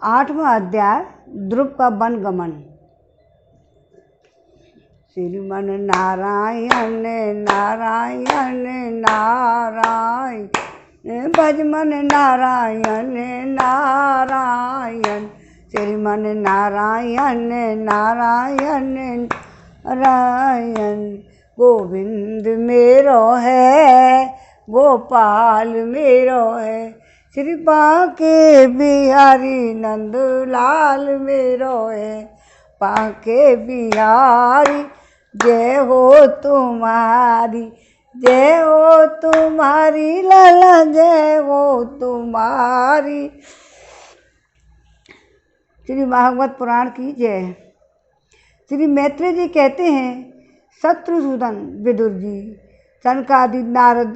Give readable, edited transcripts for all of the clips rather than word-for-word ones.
8वां अध्याय ध्रुव का वनगमन। श्रीमन नारायण नारायण नारायण भजमन नारायण नारायण श्रीमन नारायण नारायण नारायण। गोविंद मेरो है गोपाल मेरो है श्री बांके बिहारी नंदलाल मेरो है। बांके बिहारी जय हो तुम्हारी लाला जय हो तुम्हारी। श्री भागवत पुराण की जय। श्री मैत्रेय जी कहते हैं, शत्रुसूदन विदुर जी, सनकादि नारद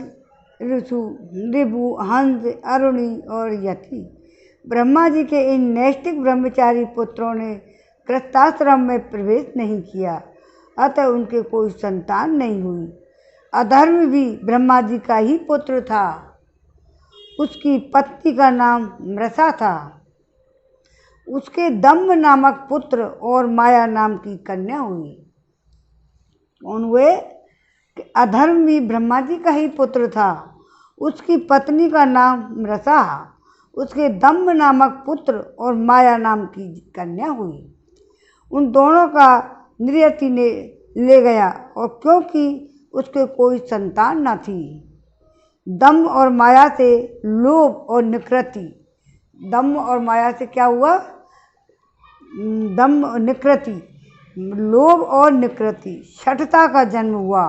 ऋषु ऋभु हंस अरुणी और यति ब्रह्मा जी के इन नैष्ठिक ब्रह्मचारी पुत्रों ने गृहस्थाश्रम में प्रवेश नहीं किया, अतः उनके कोई संतान नहीं हुई। अधर्म भी ब्रह्मा जी का ही पुत्र था। उसकी पत्नी का नाम मृषा था। उसके दम्भ नामक पुत्र और माया नाम की कन्या हुई। कौन हुए? अधर्म भी ब्रह्मा जी का ही पुत्र था। उसकी पत्नी का नाम मृषा, उसके दम्भ नामक पुत्र और माया नाम की कन्या हुई। उन दोनों का नियति ने ले गया, और क्योंकि उसके कोई संतान न थी, दम्भ और माया से लोभ और निकृति। दम्भ और माया से क्या हुआ? दम्भ और निकृति, लोभ और निकृति, शठता का जन्म हुआ।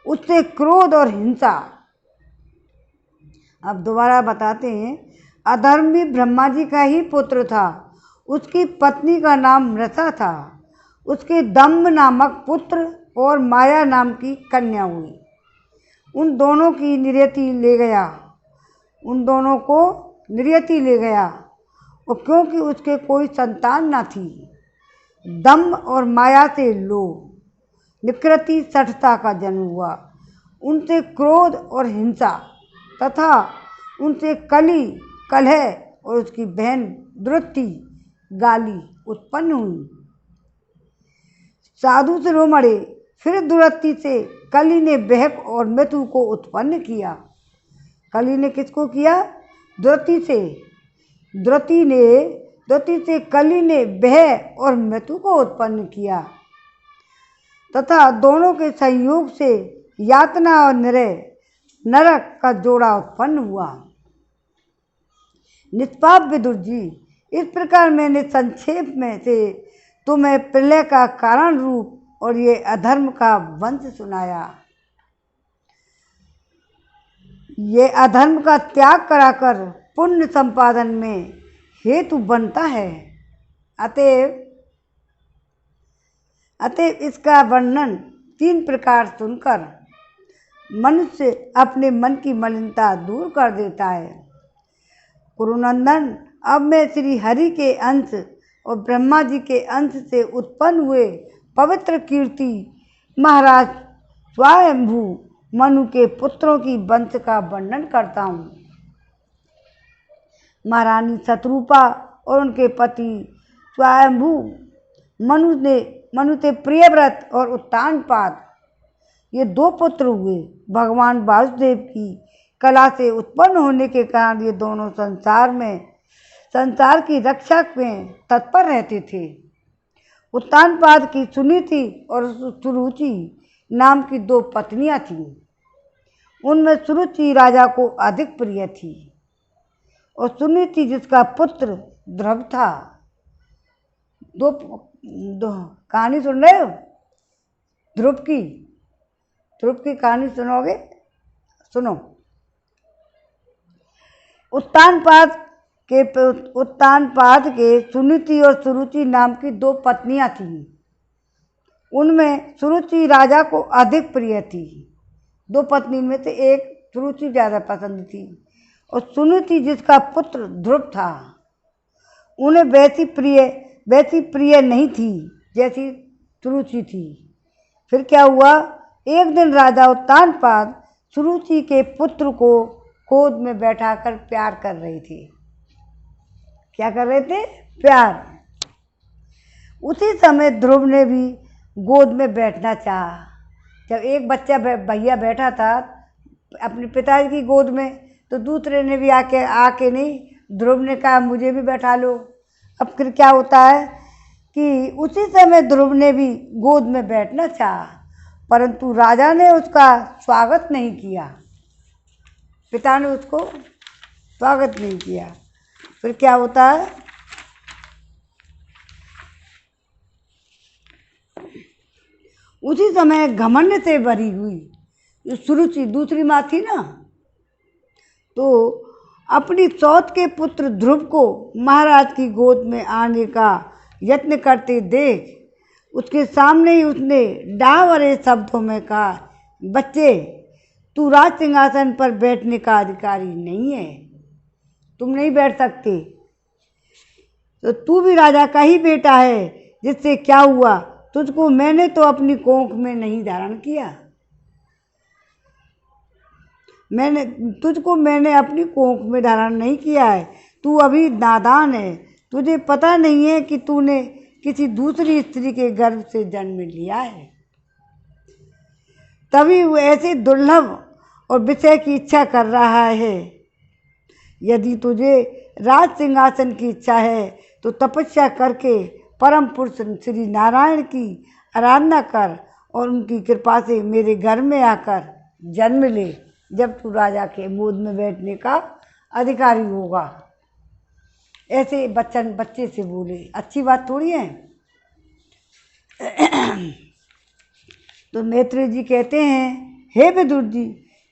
उससे क्रोध और हिंसा। अब दोबारा बताते हैं। अधर्म भी ब्रह्मा जी का ही पुत्र था। उसकी पत्नी का नाम मृषा था। उसके दम्भ नामक पुत्र और माया नाम की कन्या हुई। उन दोनों की नियति ले गया। उन दोनों को नियति ले गया, और क्योंकि उसके कोई संतान न थी, दम्भ और माया से लोभ निकृति शठता का जन्म हुआ। उनसे क्रोध और हिंसा तथा उनसे कली कलह और उसकी बहन द्रुति गाली उत्पन्न हुई। साधु से रो मरे। फिर दुरत्ति से कली ने बहक और मृत्यु को उत्पन्न किया। कली ने किसको किया? द्रुति से। द्रुति से कली ने बह और मृत्यु को उत्पन्न किया, तथा दोनों के संयोग से यातना और नरक का जोड़ा उत्पन्न हुआ। निष्पाप विदुर जी, इस प्रकार मैंने संक्षेप में से तुम्हें प्रलय का कारण रूप और ये अधर्म का वंश सुनाया। ये अधर्म का त्याग कराकर पुण्य संपादन में हेतु बनता है। अतएव इसका वर्णन 3 प्रकार सुनकर मनुष्य अपने मन की मलिनता दूर कर देता है। कुरुनंदन, अब मैं श्री हरि के अंश और ब्रह्मा जी के अंश से उत्पन्न हुए पवित्र कीर्ति महाराज स्वयंभू मनु के पुत्रों की वंश का वर्णन करता हूँ। महारानी शत्रुपा और उनके पति स्वयंभू मनु से प्रियव्रत और उत्तानपाद, ये 2 पुत्र हुए। भगवान वासुदेव की कला से उत्पन्न होने के कारण ये दोनों संसार की रक्षा में तत्पर रहते थे। उत्तानपाद की सुनीति और सुरुचि नाम की 2 पत्नियां थीं। उनमें सुरुचि राजा को अधिक प्रिय थी, और सुनीति जिसका पुत्र ध्रुव था। दो कहानी सुन रहे हो? ध्रुव की कहानी सुनोगे? सुनो। उत्तानपाद के सुनीति और सुरुचि नाम की 2 पत्नियां थीं। उनमें सुरुचि राजा को अधिक प्रिय थी। 2 पत्नी में से एक सुरुचि ज़्यादा पसंद थी, और सुनीति जिसका पुत्र ध्रुव था उन्हें वैसी प्रिय नहीं थी जैसी सुरुचि थी। फिर क्या हुआ? एक दिन राजा उत्तानपाद सुरुचि के पुत्र को गोद में बैठाकर प्यार कर रहे थे। क्या कर रहे थे? प्यार। उसी समय ध्रुव ने भी गोद में बैठना चाहा। जब एक बच्चा भैया बैठा था अपने पिताजी की गोद में, तो दूसरे ने भी आके नहीं, ध्रुव ने कहा मुझे भी बैठा लो। अब फिर क्या होता है कि उसी समय ध्रुव ने भी गोद में बैठना चाहा, परंतु राजा ने उसका स्वागत नहीं किया। पिता ने उसको स्वागत नहीं किया। फिर क्या होता है? उसी समय घमंड से भरी हुई जो सुरुचि दूसरी माँ थी ना, तो अपनी सौत के पुत्र ध्रुव को महाराज की गोद में आने का यत्न करते देख उसके सामने ही उसने डाह भरे शब्दों में कहा, बच्चे, तू राज सिंहासन पर बैठने का अधिकारी नहीं है, तुम नहीं बैठ सकते। तो तू भी राजा का ही बेटा है, जिससे क्या हुआ, तुझको मैंने तो अपनी कोख में नहीं धारण किया। मैंने अपनी कोख में धारण नहीं किया है। तू अभी नादान है, तुझे पता नहीं है कि तूने किसी दूसरी स्त्री के गर्भ से जन्म लिया है। तभी वो ऐसे दुर्लभ और विषय की इच्छा कर रहा है। यदि तुझे राज सिंहासन की इच्छा है तो तपस्या करके परम पुरुष श्री नारायण की आराधना कर और उनकी कृपा से मेरे घर में आकर जन्म ले, जब तू राजा के गोद में बैठने का अधिकारी होगा। ऐसे बच्चे से बोले, अच्छी बात थोड़ी है। तो मैत्रेय जी कहते हैं, हे विदुर जी,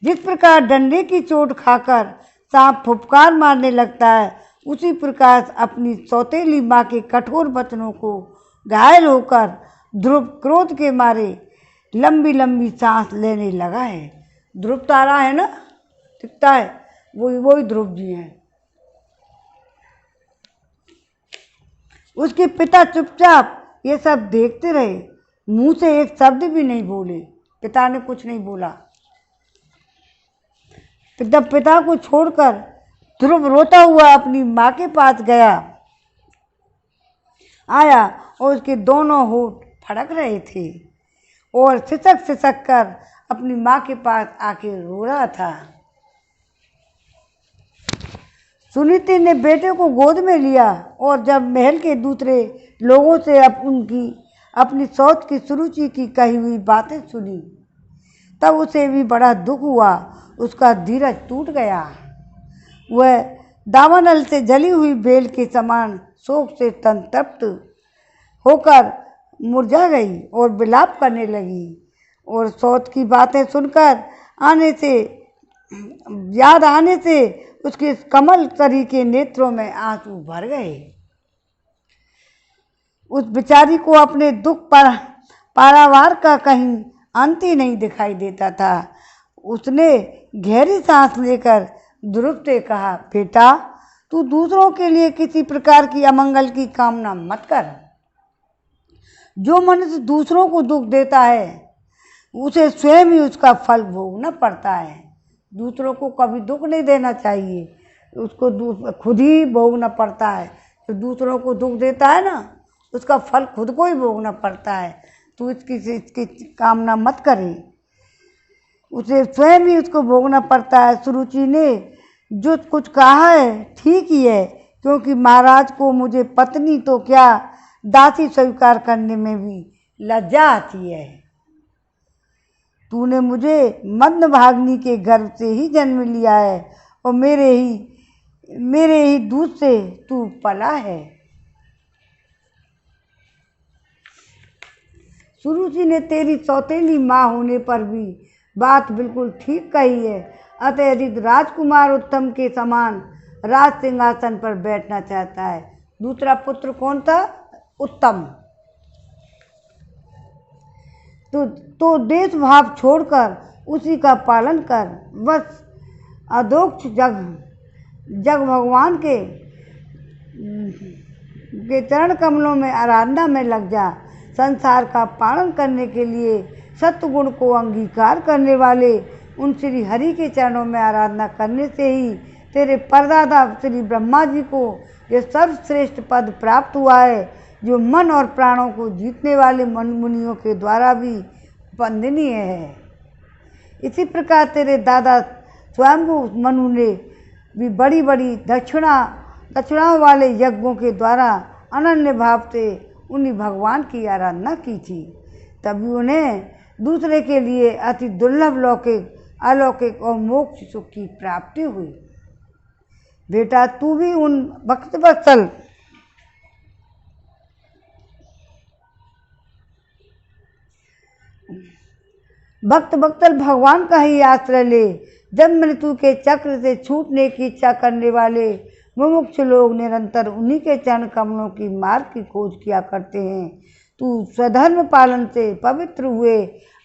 जिस प्रकार डंडे की चोट खाकर सांप फुफकार मारने लगता है, उसी प्रकार अपनी सौतेली माँ के कठोर वचनों को घायल होकर ध्रुव क्रोध के मारे लंबी लंबी सांस लेने लगा है। ध्रुव तारा है ना, दिखता है, वही ध्रुव जी हैं। उसके पिता चुपचाप ये सब देखते रहे, मुंह से एक शब्द भी नहीं बोले। पिता ने कुछ नहीं बोला। पिता को छोड़कर ध्रुव रोता हुआ अपनी माँ के पास आया और उसके दोनों होंठ फड़क रहे थे और सिसक कर अपनी माँ के पास आके रो रहा था। सुनीति ने बेटे को गोद में लिया और जब महल के दूसरे लोगों से अपनी सौत की सुरुचि की कही हुई बातें सुनी, तब उसे भी बड़ा दुख हुआ। उसका धीरज टूट गया। वह दावानल से जली हुई बेल के समान शोक से संतप्त होकर मुरझा गई और विलाप करने लगी। और सौत की बातें सुनकर याद आने से उसके कमल तरी के नेत्रों में आंसू भर गए। उस बेचारी को अपने दुख पर पारावार का कहीं अंत ही नहीं दिखाई देता था। उसने गहरी सांस लेकर ध्रुव से कहा, बेटा, तू दूसरों के लिए किसी प्रकार की अमंगल की कामना मत कर। जो मनुष्य दूसरों को दुख देता है उसे स्वयं ही उसका फल भोगना पड़ता है। दूसरों को कभी दुख नहीं देना चाहिए, उसको खुद ही भोगना पड़ता है। तो दूसरों को दुख देता है ना, उसका फल खुद को ही भोगना पड़ता है। तो इसकी कामना मत करें, उसे स्वयं ही उसको भोगना पड़ता है। सुरुचि ने जो कुछ कहा है ठीक ही है, क्योंकि महाराज को मुझे पत्नी तो क्या दासी स्वीकार करने में भी लज्जा आती है। तूने मुझे मद्न भाग्नि के गर्भ से ही जन्म लिया है और मेरे ही दूध से तू पला है। सुरुचि ने तेरी सौतेली माँ होने पर भी बात बिल्कुल ठीक कही है। अतः यदि राजकुमार उत्तम के समान राज सिंहासन पर बैठना चाहता है। दूसरा पुत्र कौन था? उत्तम। तो देश भाव छोड़कर उसी का पालन कर, बस अधोक्ष जग भगवान के चरण कमलों में आराधना में लग जा। संसार का पालन करने के लिए सत्गुण को अंगीकार करने वाले उन श्री हरि के चरणों में आराधना करने से ही तेरे परदादा श्री ब्रह्मा जी को ये सर्वश्रेष्ठ पद प्राप्त हुआ है, जो मन और प्राणों को जीतने वाले मुनियों के द्वारा भी वंदनीय है। इसी प्रकार तेरे दादा स्वयंभू मनु ने भी बड़ी बड़ी दक्षिणाओं वाले यज्ञों के द्वारा अनन्य भाव से उन्हीं भगवान की आराधना की थी। तभी उन्हें दूसरे के लिए अति दुर्लभ लौकिक, अलौकिक और मोक्ष सुख की प्राप्ति हुई। बेटा, तू भी उन भक्त वत्सल भगवान का ही आश्रय ले। जब मृत्यु के चक्र से छूटने की इच्छा करने वाले मुमुक्ष लोग निरंतर उन्हीं के चरण कमलों की मार्ग की खोज किया करते हैं, तू स्वधर्म पालन से पवित्र हुए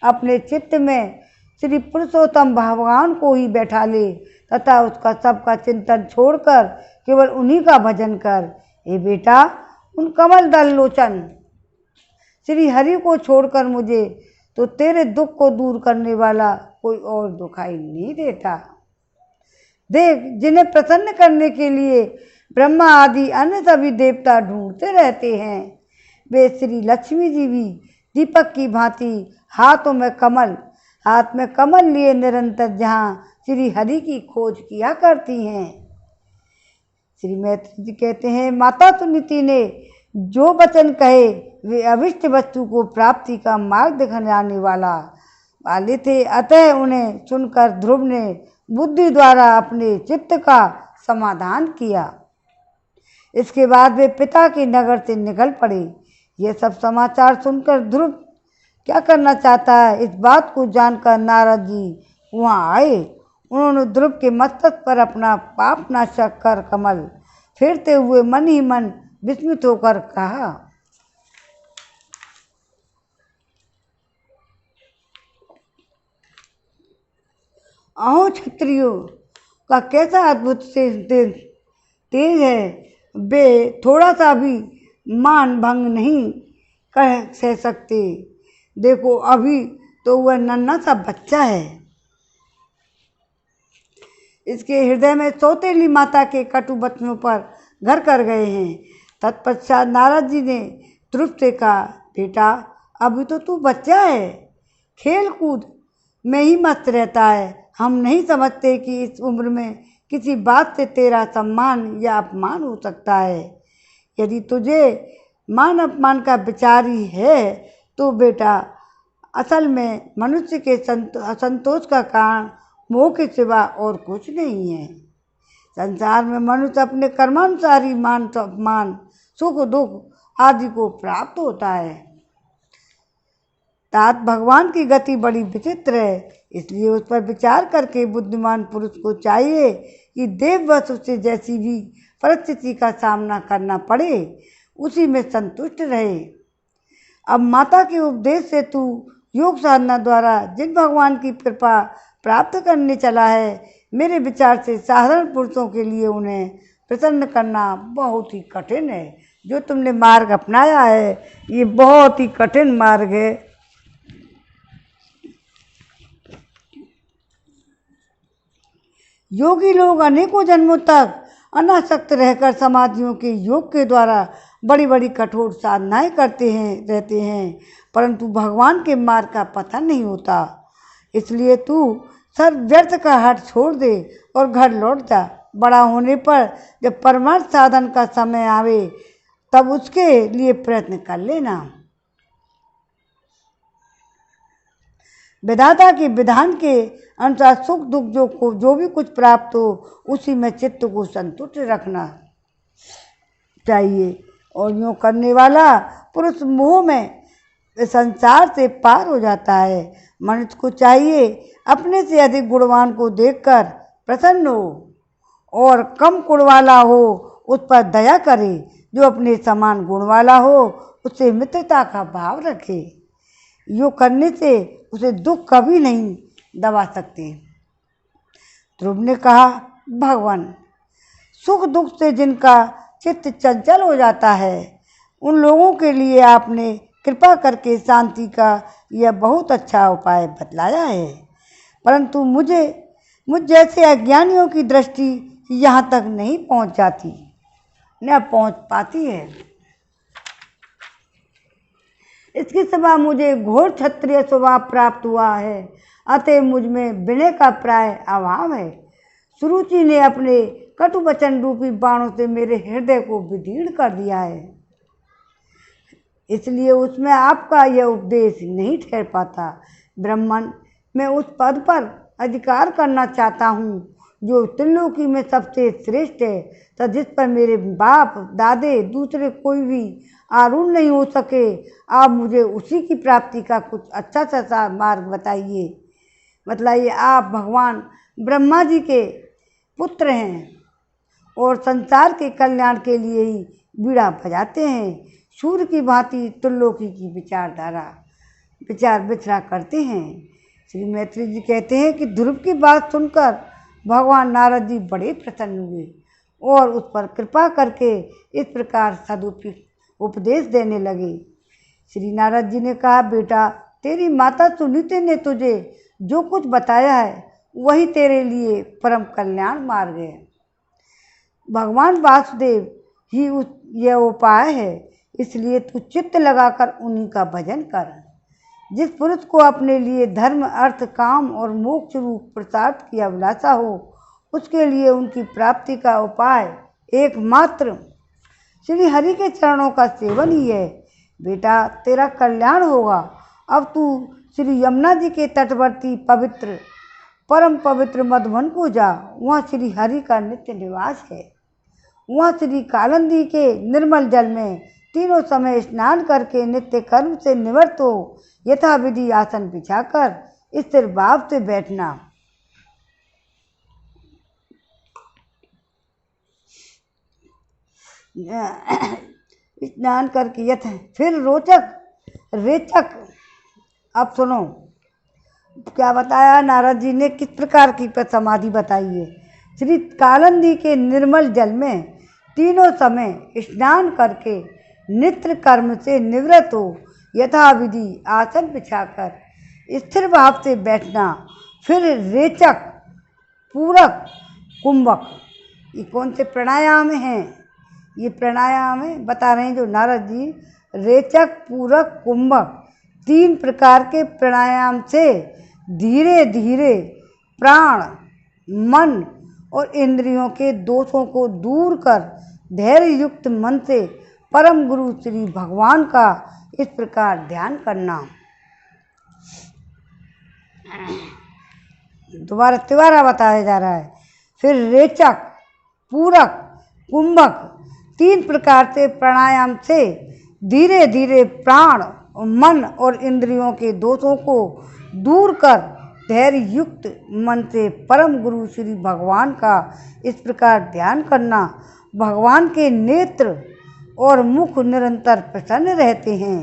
अपने चित्त में श्री पुरुषोत्तम भगवान को ही बैठा ले तथा उसका सबका चिंतन छोड़कर केवल उन्हीं का भजन कर। हे बेटा, उन कमल दल लोचन श्री हरि को छोड़कर मुझे तो तेरे दुख को दूर करने वाला कोई और दिखाई नहीं देता। देख, जिन्हें प्रसन्न करने के लिए ब्रह्मा आदि अन्य सभी देवता ढूंढते रहते हैं, वे श्री लक्ष्मी जी भी दीपक की भांति हाथ में कमल लिए निरंतर जहाँ श्री हरि की खोज किया करती हैं। श्री मैत्री जी कहते हैं, माता सुनीति ने जो वचन कहे वे अभिष्ट वस्तु को प्राप्ति का मार्ग दिखाने वाले थे। अतः उन्हें सुनकर ध्रुव ने बुद्धि द्वारा अपने चित्त का समाधान किया। इसके बाद वे पिता के नगर से निकल पड़े। यह सब समाचार सुनकर ध्रुव क्या करना चाहता है, इस बात को जानकर नारद जी वहाँ आए। उन्होंने ध्रुव के मस्तक पर अपना पाप नाशक कर कमल फेरते हुए मन ही मन विस्मित होकर कहा, अहो क्षत्रियो का कैसा अद्भुत से तेज है। वे थोड़ा सा भी मान भंग नहीं कर सह सकते। देखो, अभी तो वह नन्हा सा बच्चा है। इसके हृदय में सौतेली माता के कटु वचनों पर घर कर गए हैं। तत्पश्चात नारद जी ने ध्रुव से कहा, बेटा, अभी तो तू बच्चा है, खेल कूद में ही मस्त रहता है। हम नहीं समझते कि इस उम्र में किसी बात से तेरा सम्मान या अपमान हो सकता है। यदि तुझे मान अपमान का विचार ही है तो बेटा, असल में मनुष्य के असंतोष का कारण मोह के सिवा और कुछ नहीं है। संसार में मनुष्य अपने कर्मानुसार ही मान अपमान, सुख दुख आदि को प्राप्त होता है। तात भगवान की गति बड़ी विचित्र है, इसलिए उस पर विचार करके बुद्धिमान पुरुष को चाहिए कि देववश उसे जैसी भी परिस्थिति का सामना करना पड़े उसी में संतुष्ट रहे। अब माता के उपदेश से तू योग साधना द्वारा जिन भगवान की कृपा प्राप्त करने चला है, मेरे विचार से साधारण पुरुषों के लिए उन्हें प्रसन्न करना बहुत ही कठिन है। जो तुमने मार्ग अपनाया है ये बहुत ही कठिन मार्ग है। योगी लोग अनेकों जन्मों तक अनासक्त रहकर समाधियों के योग के द्वारा बड़ी बड़ी कठोर साधनाएं रहते हैं, परंतु भगवान के मार्ग का पता नहीं होता। इसलिए तू सब व्यर्थ का हट छोड़ दे और घर लौट जा। बड़ा होने पर जब परमार्थ साधन का समय आवे तब उसके लिए प्रयत्न कर लेना। विधाता के विधान के अनुसार सुख दुख जो भी कुछ प्राप्त हो उसी में चित्त को संतुष्ट रखना चाहिए, और यूँ करने वाला पुरुष मोह में संसार से पार हो जाता है। मनुष्य को चाहिए अपने से अधिक गुणवान को देखकर प्रसन्न हो और कम गुण वाला हो उस पर दया करे। जो अपने समान गुण वाला हो उससे मित्रता का भाव रखे। यूँ करने से उसे दुख कभी नहीं दबा सकते। ध्रुव ने कहा, भगवान, सुख दुख से जिनका चित्त चंचल हो जाता है उन लोगों के लिए आपने कृपा करके शांति का यह बहुत अच्छा उपाय बतलाया है, परंतु मुझ जैसे अज्ञानियों की दृष्टि यहाँ तक नहीं पहुँच जाती। न पहुँच पाती है। इसके सिवा मुझे घोर क्षत्रिय स्वभाव प्राप्त हुआ है, अतः मुझ में विनय का प्राय अभाव है। सुरुचि ने अपने कटु वचन रूपी बाणों से मेरे हृदय को विदीर्ण कर दिया है, इसलिए उसमें आपका यह उपदेश नहीं ठहर पाता। ब्राह्मण, मैं उस पद पर अधिकार करना चाहता हूँ जो त्रिलोकी में सबसे श्रेष्ठ है, तो जिस पर मेरे बाप दादे दूसरे कोई भी आरूढ़ नहीं हो सके। आप मुझे उसी की प्राप्ति का कुछ अच्छा सा मार्ग बताइए। बतलाइए। आप भगवान ब्रह्मा जी के पुत्र हैं और संसार के कल्याण के लिए ही बीड़ा बजाते हैं। सूर्य की भांति त्रिलोकी की विचार विचरा करते हैं। श्री मैत्री जी कहते हैं कि ध्रुव की बात सुनकर भगवान नारद जी बड़े प्रसन्न हुए और उस पर कृपा करके इस प्रकार उपदेश देने लगे। श्री नारद जी ने कहा, बेटा, तेरी माता सुनीति ने तुझे जो कुछ बताया है वही तेरे लिए परम कल्याण मार्ग है। भगवान वासुदेव ही यह उपाय है, इसलिए तू चित्त लगाकर उन्हीं का भजन कर। जिस पुरुष को अपने लिए धर्म, अर्थ, काम और मोक्ष रूप पुरुषार्थ की अभिलाषा हो, उसके लिए उनकी प्राप्ति का उपाय एकमात्र श्री हरि के चरणों का सेवन ही है। बेटा, तेरा कल्याण होगा। अब तू श्री यमुना जी के तटवर्ती परम पवित्र मधुबन को जा। वहाँ श्री हरि का नित्य निवास है। वहाँ श्री कालिंदी के निर्मल जल में तीनों समय स्नान करके नित्य कर्म से निवृत्त हो यथाविधि आसन बिछाकर स्थिर भाव से बैठना। स्नान करके फिर रेचक। अब सुनो क्या बताया नारद जी ने, किस प्रकार की समाधि बताई है। श्री कालिंदी के निर्मल जल में तीनों समय स्नान करके नित्य कर्म से निवृत्त हो यथाविधि आसन बिछाकर स्थिर भाव से बैठना। फिर रेचक, पूरक, कुंभक। ये कौन से प्राणायाम हैं? ये प्राणायाम है बता रहे हैं जो नारद जी। रेचक, पूरक, कुंभक, 3 प्रकार के प्राणायाम से धीरे धीरे प्राण, मन और इंद्रियों के दोषों को दूर कर धैर्य युक्त मन से परम गुरु श्री भगवान का इस प्रकार ध्यान करना। दोबारा बताया जा रहा है। फिर रेचक, पूरक, कुंभक, 3 प्रकार से प्राणायाम से धीरे धीरे प्राण, मन और इंद्रियों के दोषों को दूर कर धैर्य युक्त मन से परम गुरु श्री भगवान का इस प्रकार ध्यान करना। भगवान के नेत्र और मुख निरंतर प्रसन्न रहते हैं।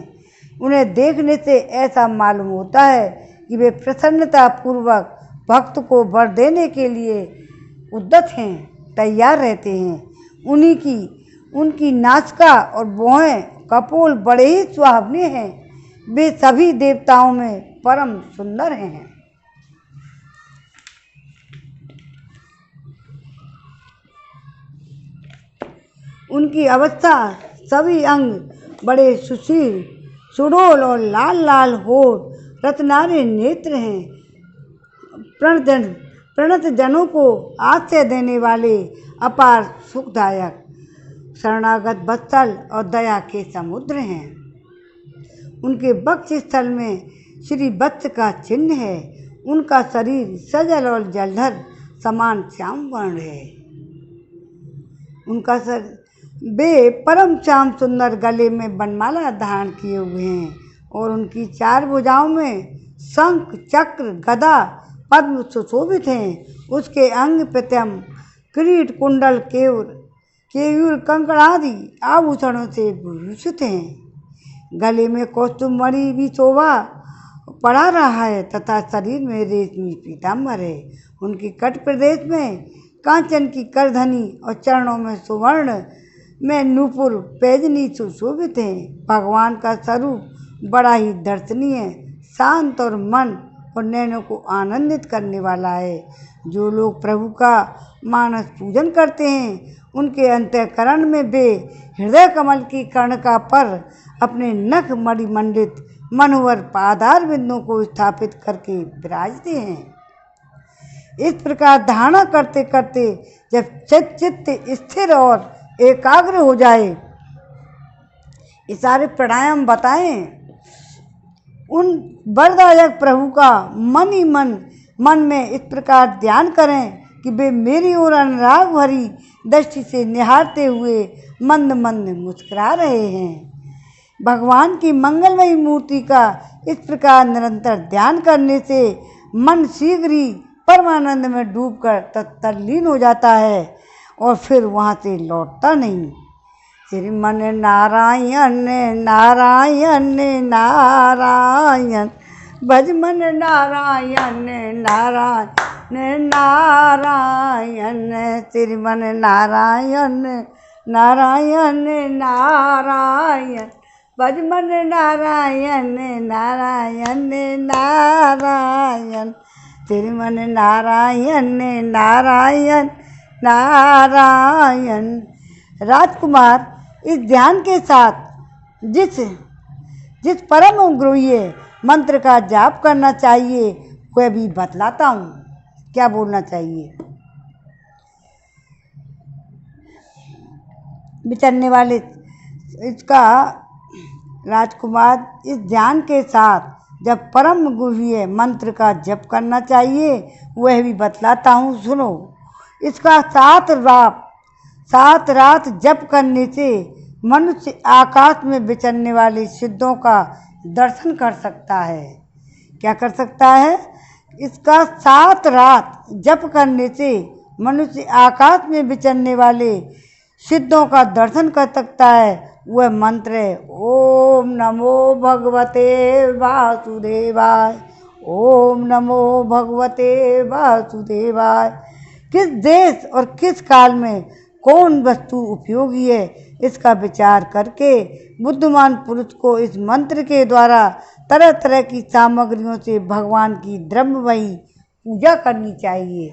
उन्हें देखने से ऐसा मालूम होता है कि वे प्रसन्नता पूर्वक भक्त को वर देने के लिए उद्यत हैं, तैयार रहते हैं। उनकी नासिका और भौहें, कपोल बड़े ही सुहावने हैं। वे सभी देवताओं में परम सुंदर हैं। उनकी अवस्था, सभी अंग बड़े सुशील, सुडोल और लाल लाल होठ, रत्नारे नेत्र हैं। प्रणत जनों को आश्रय देने वाले अपार सुखदायक, शरणागत वत्सल और दया के समुद्र हैं। उनके वक्ष स्थल में श्री वत्स का चिन्ह है। उनका शरीर सजल और जलधर समान श्याम वर्ण है। वे परम श्याम सुंदर गले में बनमाला धारण किए हुए हैं और उनकी 4 भुजाओं में शंख, चक्र, गदा, पद्म सुशोभित हैं। उसके अंग प्रत्यंग किरीट, कुंडल, केयूर, कंकड़ आदि आभूषणों से भूषित हैं। गले में कौस्तुभ मणि भी शोभा पड़ा रहा है तथा शरीर में रेशमी पीताम्बर है। उनकी कट प्रदेश में कांचन की करधनी और चरणों में सुवर्ण में नूपुर पैजनी सुशोभित हैं। भगवान का स्वरूप बड़ा ही दर्शनीय, शांत और मन और नैनों को आनंदित करने वाला है। जो लोग प्रभु का मानस पूजन करते हैं उनके अंतःकरण में वे हृदय कमल की कर्णिका पर अपने नख मणिमंडित मनोहर पादार बिंदुओं को स्थापित करके विराजते हैं। इस प्रकार धारणा करते करते जब चित्त स्थिर और एकाग्र हो जाए, ये सारे प्राणायाम बताएं, उन वरदायक प्रभु का मन ही मन में इस प्रकार ध्यान करें कि वे मेरी ओर अनुराग भरी दृष्टि से निहारते हुए मंद मंद मुस्कुरा रहे हैं। भगवान की मंगलमयी मूर्ति का इस प्रकार निरंतर ध्यान करने से मन शीघ्र ही परमानंद में डूबकर तल्लीन हो जाता है और फिर वहाँ से लौटता नहीं। श्रीमन नारायण नारायण नारायण, भजमन नारायण नारायण नारायण, श्रीमन नारायण नारायण नारायण, भजमन नारायण नारायण नारायण, श्रीमन नारायण नारायण नारायण। राजकुमार, इस ध्यान के साथ जिस परम गृह्य मंत्र का जाप करना चाहिए वह भी बतलाता हूँ। क्या बोलना चाहिए? विचरने वाले इसका राजकुमार, इस ध्यान के साथ जब परम गुह्य मंत्र का जप करना चाहिए वह भी बतलाता हूँ, सुनो। इसका 7 रात जप करने से मनुष्य आकाश में विचरने वाले सिद्धों का दर्शन कर सकता है। क्या कर सकता है? इसका 7 रात जप करने से मनुष्य आकाश में विचरने वाले सिद्धों का दर्शन कर सकता है। वह मंत्र है ओम नमो भगवते वासुदेवाय, ओम नमो भगवते वासुदेवाय। किस देश और किस काल में कौन वस्तु उपयोगी है, इसका विचार करके बुद्धिमान पुरुष को इस मंत्र के द्वारा तरह तरह की सामग्रियों से भगवान की द्रव्यमयी पूजा करनी चाहिए।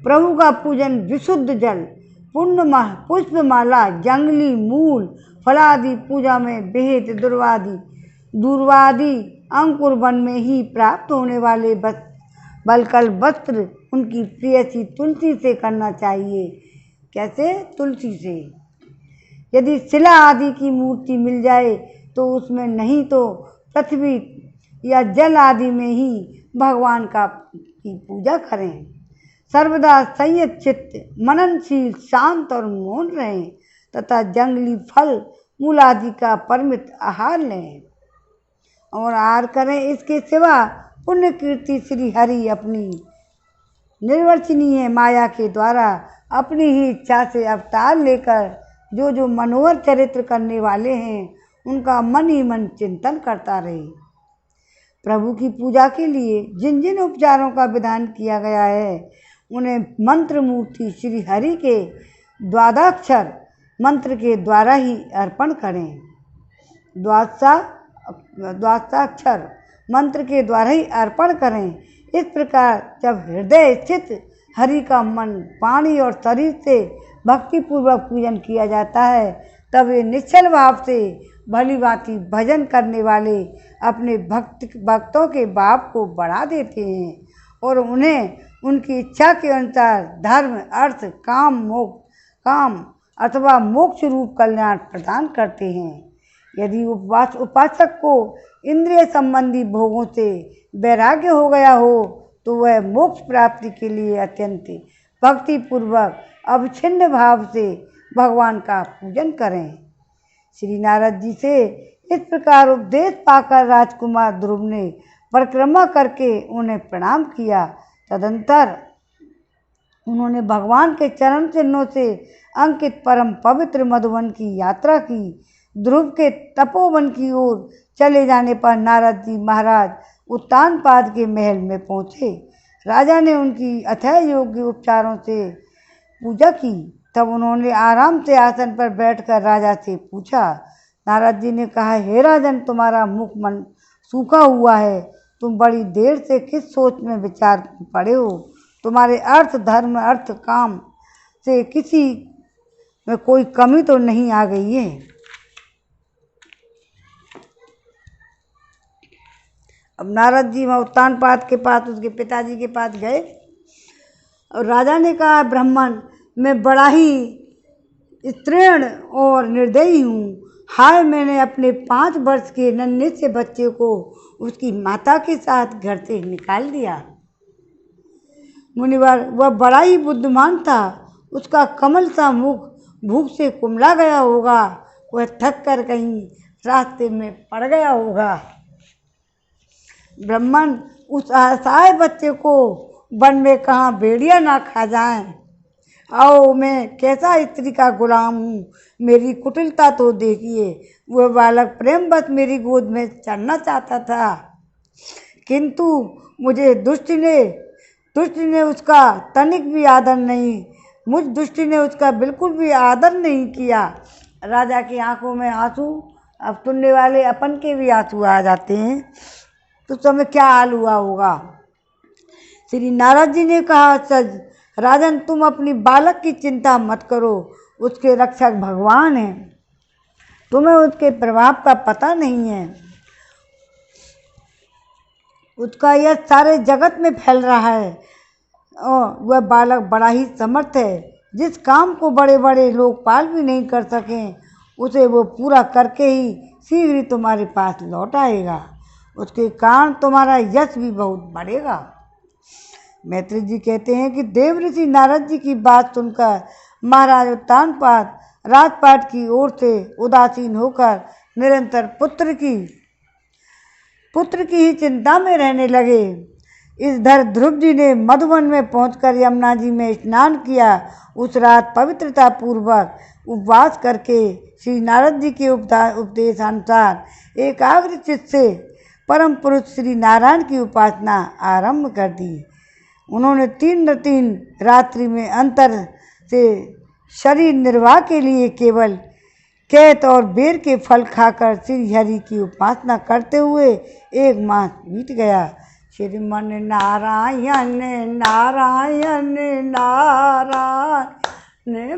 प्रभु का पूजन विशुद्ध जल, पुष्पमाला, जंगली मूल, फलादि पूजा में बेहद दूर्वादि अंकुर वन में ही प्राप्त होने वाले बलकल वस्त्र उनकी प्रियसी तुलसी से करना चाहिए। कैसे? तुलसी से। यदि शिला आदि की मूर्ति मिल जाए तो उसमें, नहीं तो पृथ्वी या जल आदि में ही भगवान की पूजा करें। सर्वदा संयत चित्त, मननशील, शांत और मौन रहें तथा जंगली फल मूल आदि का परिमित आहार लें और आहार करें। इसके सिवा पुण्य कीर्ति श्री हरि अपनी निर्वचनीय माया के द्वारा अपनी ही इच्छा से अवतार लेकर जो मनोहर चरित्र करने वाले हैं उनका मन ही मन चिंतन करता रहे। प्रभु की पूजा के लिए जिन जिन उपचारों का विधान किया गया है उन्हें मंत्र मूर्ति श्री हरि के द्वादशाक्षर मंत्र के द्वारा ही अर्पण करें। द्वादशाक्षर मंत्र के द्वारा ही अर्पण करें। इस प्रकार जब हृदय स्थित हरि का मन, वाणी और शरीर से भक्तिपूर्वक पूजन किया जाता है तब वे निश्चल भाव से भली भांति भजन करने वाले अपने भक्तों के भाव को बढ़ा देते हैं और उन्हें उनकी इच्छा के अनुसार धर्म, अर्थ, काम अथवा मोक्ष रूप कल्याण प्रदान करते हैं। यदि उपासक को इंद्रिय संबंधी भोगों से वैराग्य हो गया हो तो वह मोक्ष प्राप्ति के लिए अत्यंत भक्तिपूर्वक अवच्छिन्न भाव से भगवान का पूजन करें। श्री नारद जी से इस प्रकार उपदेश पाकर राजकुमार ध्रुव ने परिक्रमा करके उन्हें प्रणाम किया। तदंतर उन्होंने भगवान के चरण चिन्हों से अंकित परम पवित्र मधुवन की यात्रा की। ध्रुव के तपोवन की ओर चले जाने पर नारद जी महाराज उत्तानपाद के महल में पहुँचे। राजा ने उनकी अथय योग्य उपचारों से पूजा की। तब उन्होंने आराम से आसन पर बैठकर राजा से पूछा। नारद जी ने कहा, हे राजन, तुम्हारा मुख सूखा हुआ है। तुम बड़ी देर से किस सोच में विचार पड़े हो? तुम्हारे अर्थ, धर्म, अर्थ, काम से किसी में कोई कमी तो नहीं आ गई है? अब नारद जी वहाँ उत्तानपाद के पास, उसके पिताजी के पास गए और राजा ने कहा, ब्राह्मण, मैं बड़ा ही स्त्रीण और निर्दयी हूँ। हाय, मैंने अपने 5 वर्ष के नन्हे से बच्चे को उसकी माता के साथ घर से निकाल दिया। मुनिवर, वह बड़ा ही बुद्धिमान था। उसका कमल सा मुख भूख से कुम्हला गया होगा। वह थक कर कहीं रास्ते में पड़ गया होगा। ब्राह्मण, उस असहाय बच्चे को वन में कहाँ भेड़िया ना खा जाएं। आओ, मैं कैसा स्त्री का गुलाम हूँ, मेरी कुटिलता तो देखिए। वह बालक प्रेमवश मेरी गोद में चढ़ना चाहता था, किंतु मुझे दुष्ट ने उसका तनिक भी आदर नहीं, मुझ दुष्ट ने उसका बिल्कुल भी आदर नहीं किया। राजा की आंखों में आंसू, अब सुनने वाले अपन के भी आंसू आ जाते हैं। तो समय क्या हाल हुआ होगा। श्री नारद जी ने कहा, सज राजन, तुम अपनी बालक की चिंता मत करो, उसके रक्षक भगवान हैं। तुम्हें उसके प्रभाव का पता नहीं है। उसका यह सारे जगत में फैल रहा है और वह बालक बड़ा ही समर्थ है। जिस काम को बड़े बड़े लोकपाल भी नहीं कर सकें, उसे वो पूरा करके ही शीघ्र ही तुम्हारे पास लौट आएगा। उसके कारण तुम्हारा यश भी बहुत बढ़ेगा। मैत्री जी कहते हैं कि देव ऋषि नारद जी की बात सुनकर महाराज उत्तानपाद राजपाट की ओर से उदासीन होकर निरंतर पुत्र की ही चिंता में रहने लगे। इधर ध्रुव जी ने मधुवन में पहुंचकर यमुना जी में स्नान किया। उस रात पवित्रता पूर्वक उपवास करके श्री नारद जी के उपदेशानुसार एकाग्र चित्त से परम पुरुष श्री नारायण की उपासना आरंभ कर दी। उन्होंने 3 रात्रि में अंतर से शरीर निर्वाह के लिए केवल कैत और बेर के फल खाकर श्री हरि की उपासना करते हुए 1 मास बीत गया। श्रीमन नारायण नारायण नारायण,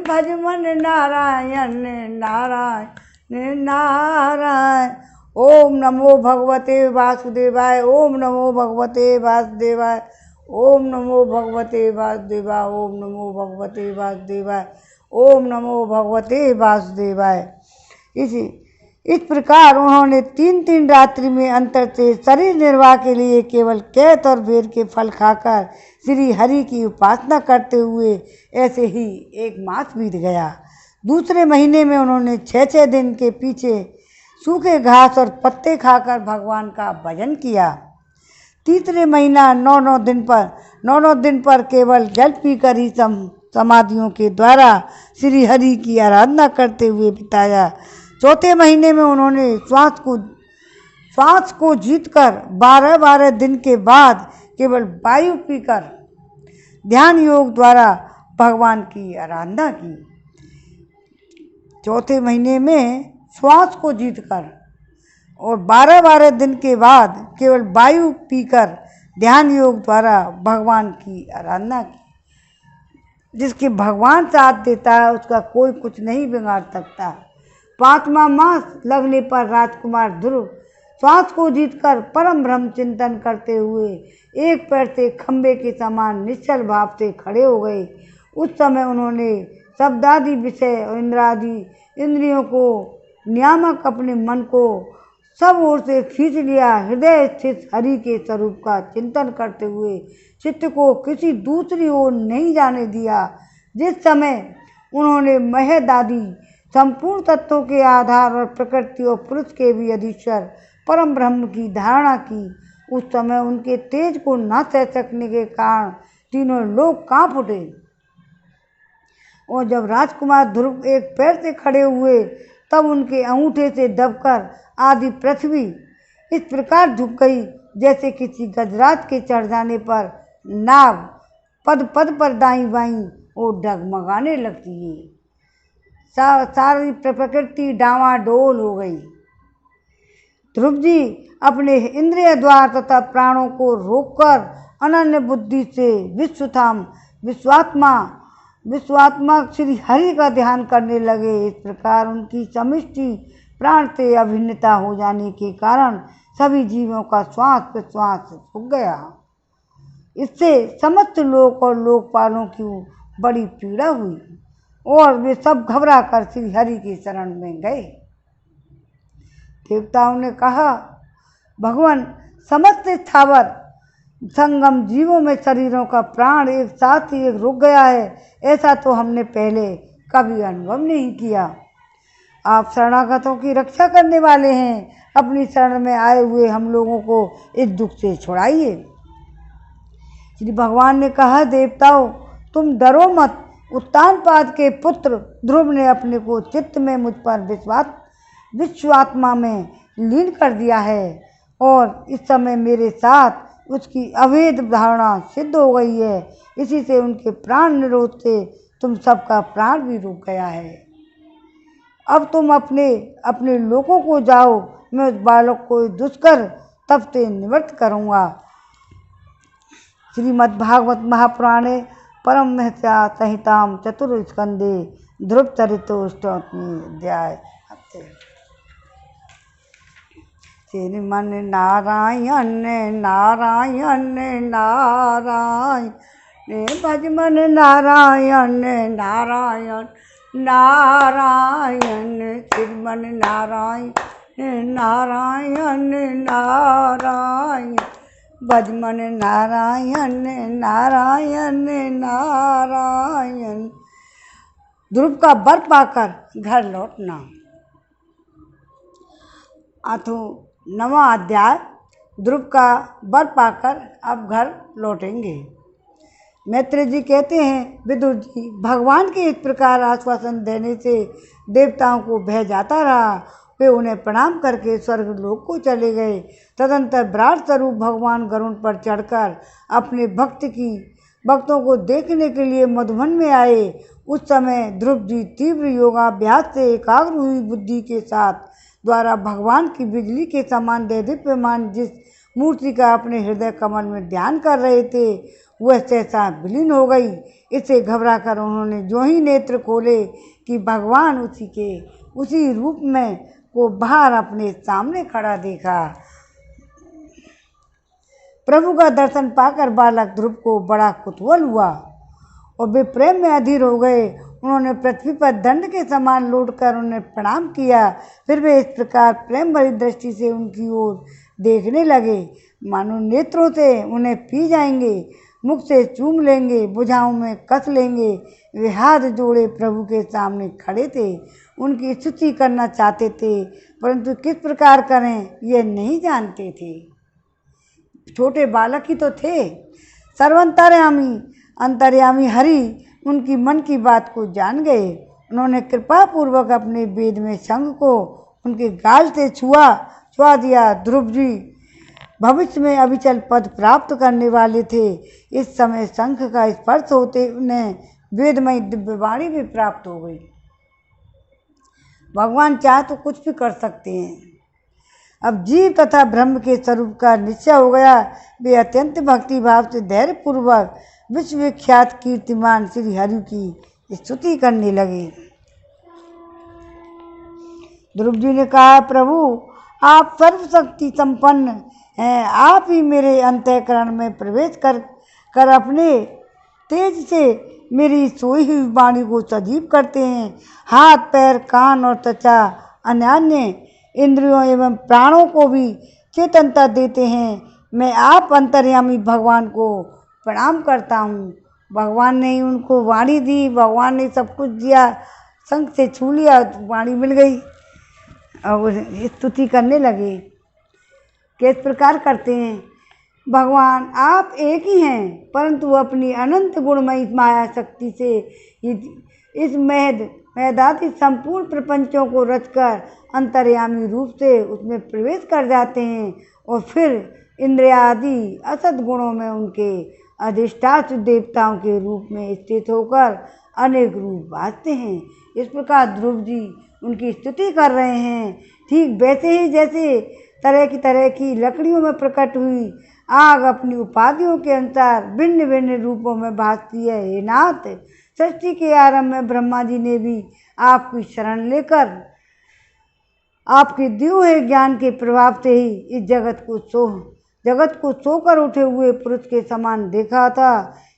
भजमन नारायण नारायण नारायण। ओम नमो भगवते वासुदेवाय, ओम नमो भगवते वासुदेवाय, ओम नमो भगवते वासुदेवाय, ओम नमो भगवते वासुदेवाय, ओम नमो भगवते वासुदेवाय। इस प्रकार उन्होंने 3 रात्रि में अंतर से शरीर निर्वाह के लिए केवल कैत और बेर के फल खाकर श्री हरि की उपासना करते हुए ऐसे ही 1 मास बीत गया। दूसरे महीने में उन्होंने 6 दिन के पीछे सूखे घास और पत्ते खाकर भगवान का भजन किया। तीसरे महीना 9 दिन पर केवल जल पीकर ही समाधियों के द्वारा श्री हरि की आराधना करते हुए बिताया। चौथे महीने में उन्होंने श्वास को जीतकर 12 दिन के बाद केवल वायु पीकर ध्यान योग द्वारा भगवान की आराधना की। चौथे महीने में श्वास को जीतकर और 12 दिन के बाद केवल वायु पीकर ध्यान योग द्वारा भगवान की आराधना की। जिसके भगवान साथ देता है उसका कोई कुछ नहीं बिगाड़ सकता। 5वां मास लगने पर राजकुमार ध्रुव श्वास को जीतकर परम ब्रह्म चिंतन करते हुए एक पैर से खंबे के समान निश्चल भाव से खड़े हो गए। उस समय उन्होंने शब्दादि विषय और इंद्रियों को नियामक अपने मन को सब ओर से खींच लिया। हृदय स्थित हरि के स्वरूप का चिंतन करते हुए चित्त को किसी दूसरी ओर नहीं जाने दिया। जिस समय उन्होंने महदादि संपूर्ण तत्वों के आधार और प्रकृति और पुरुष के भी अधीश्वर परम ब्रह्म की धारणा की, उस समय उनके तेज को न सह सकने के कारण तीनों लोग कांप उठे। और जब राजकुमार ध्रुव एक पैर से खड़े हुए तब उनके अंगूठे से दबकर आदि पृथ्वी इस प्रकार झुक गई जैसे किसी गजराज के चढ़ जाने पर नाव पद पर दाईं बाईं और डगमगाने लगती है। सारी प्रकृति डावाडोल हो गई। ध्रुव जी अपने इंद्रिय द्वार तथा प्राणों को रोककर अनन्य बुद्धि से विश्वात्मा श्री हरि का ध्यान करने लगे। इस प्रकार उनकी समष्टि प्राण से अभिन्नता हो जाने के कारण सभी जीवों का श्वास प्रश्वास रुक गया। इससे समस्त लोक और लोकपालों की बड़ी पीड़ा हुई और वे सब घबरा कर श्री हरि के शरण में गए। देवताओं ने कहा, भगवान, समस्त स्थावर संगम जीवों में शरीरों का प्राण एक साथ ही एक रुक गया है, ऐसा तो हमने पहले कभी अनुभव नहीं किया। आप शरणागतों की रक्षा करने वाले हैं, अपनी शरण में आए हुए हम लोगों को इस दुख से छुड़ाइए। श्री भगवान ने कहा, देवताओं, तुम डरो मत। उत्तानपाद के पुत्र ध्रुव ने अपने को चित्त में मुझ पर विश्वात्मा में लीन कर दिया है और इस समय मेरे साथ उसकी अभेद धारणा सिद्ध हो गई है। इसी से उनके प्राण निरोध से तुम सबका प्राण भी रुक गया है। अब तुम अपने लोगों को जाओ, मैं उस बालक को दुष्कर तब से निवृत्त करूँगा। श्रीमद्भागवत महापुराणे परम महत्या संहिताम चतुर्स्कंदे ध्रुव चरितोष्टमी अध्याय। श्रीमन नारायण नारायण नारायण भजमन नारायण नारायण नारायण श्रीमन नारायण नारायण नारायण भजमन नारायण नारायण नारायण। ध्रुव का वर पाकर घर लौटना। अथो 9वां अध्याय। ध्रुव का वर पाकर अब घर लौटेंगे। मैत्रेय जी कहते हैं, विदुर जी, भगवान के इस प्रकार आश्वासन देने से देवताओं को भय जाता रहा। वे उन्हें प्रणाम करके स्वर्गलोक को चले गए। तदंतर विराट स्वरूप भगवान गरुड़ पर चढ़कर अपने भक्तों को देखने के लिए मधुवन में आए। उस समय ध्रुव जी तीव्र योगाभ्यास से एकाग्र हुई बुद्धि के साथ द्वारा भगवान की बिजली के समान देदीप्यमान जिस मूर्ति का अपने हृदय कमल में ध्यान कर रहे थे, वह सहसा विलीन हो गई। इससे घबराकर उन्होंने जो ही नेत्र खोले कि भगवान उसी रूप में को बाहर अपने सामने खड़ा देखा। प्रभु का दर्शन पाकर बालक ध्रुव को बड़ा कुतूहल हुआ और वे प्रेम में अधीर हो गए। उन्होंने पृथ्वी पर दंड के समान लौटकर उन्हें प्रणाम किया। फिर वे इस प्रकार प्रेम भरी दृष्टि से उनकी ओर देखने लगे, मानो नेत्रों से उन्हें पी जाएंगे, मुख से चूम लेंगे, भुजाओं में कस लेंगे। वे हाथ जोड़े प्रभु के सामने खड़े थे, उनकी स्तुति करना चाहते थे, परंतु किस प्रकार करें यह नहीं जानते थे। छोटे बालक ही तो थे। अंतर्यामी हरि उनकी मन की बात को जान गए। उन्होंने कृपा पूर्वक अपने वेद में शंख को उनके गाल से छुआ दिया। ध्रुव जी भविष्य में अविचल पद प्राप्त करने वाले थे। इस समय शंख का स्पर्श होते उन्हें वेदमय दिव्यवाणी भी प्राप्त हो गई। भगवान चाहे तो कुछ भी कर सकते हैं। अब जीव तथा ब्रह्म के स्वरूप का निश्चय हो गया। वे अत्यंत भक्ति भाव से धैर्य पूर्वक विश्वविख्यात कीर्तिमान श्री हरि की स्तुति करने लगे। ध्रुव जी ने कहा, प्रभु, आप सर्वशक्ति संपन्न हैं। आप ही मेरे अंतःकरण में प्रवेश कर अपने तेज से मेरी सोई हुई वाणी को सजीव करते हैं। हाथ, पैर, कान और त्वचा अन्य इंद्रियों एवं प्राणों को भी चेतनता देते हैं। मैं आप अंतर्यामी भगवान को प्रणाम करता हूँ। भगवान ने ही उनको वाणी दी, भगवान ने सब कुछ दिया। शंख से छू लिया, वाणी मिल गई और स्तुति करने लगे। किस प्रकार करते हैं? भगवान आप एक ही हैं, परंतु अपनी अनंत गुणमयी माया शक्ति से इस महदाति संपूर्ण प्रपंचों को रचकर अंतर्यामी रूप से उसमें प्रवेश कर जाते हैं और फिर इंद्रियादि असद गुणों में उनके अधिष्ठात्र देवताओं के रूप में स्थित होकर अनेक रूप भासते हैं। इस प्रकार ध्रुव जी उनकी स्तुति कर रहे हैं। ठीक वैसे ही जैसे तरह की लकड़ियों में प्रकट हुई आग अपनी उपाधियों के अनुसार भिन्न भिन्न रूपों में भासती है। हे नाथ, सृष्टि के आरंभ में ब्रह्मा जी ने भी आपकी शरण लेकर आपके दिए हुए ज्ञान के प्रभाव से ही इस जगत को सोकर उठे हुए पुरुष के समान देखा था।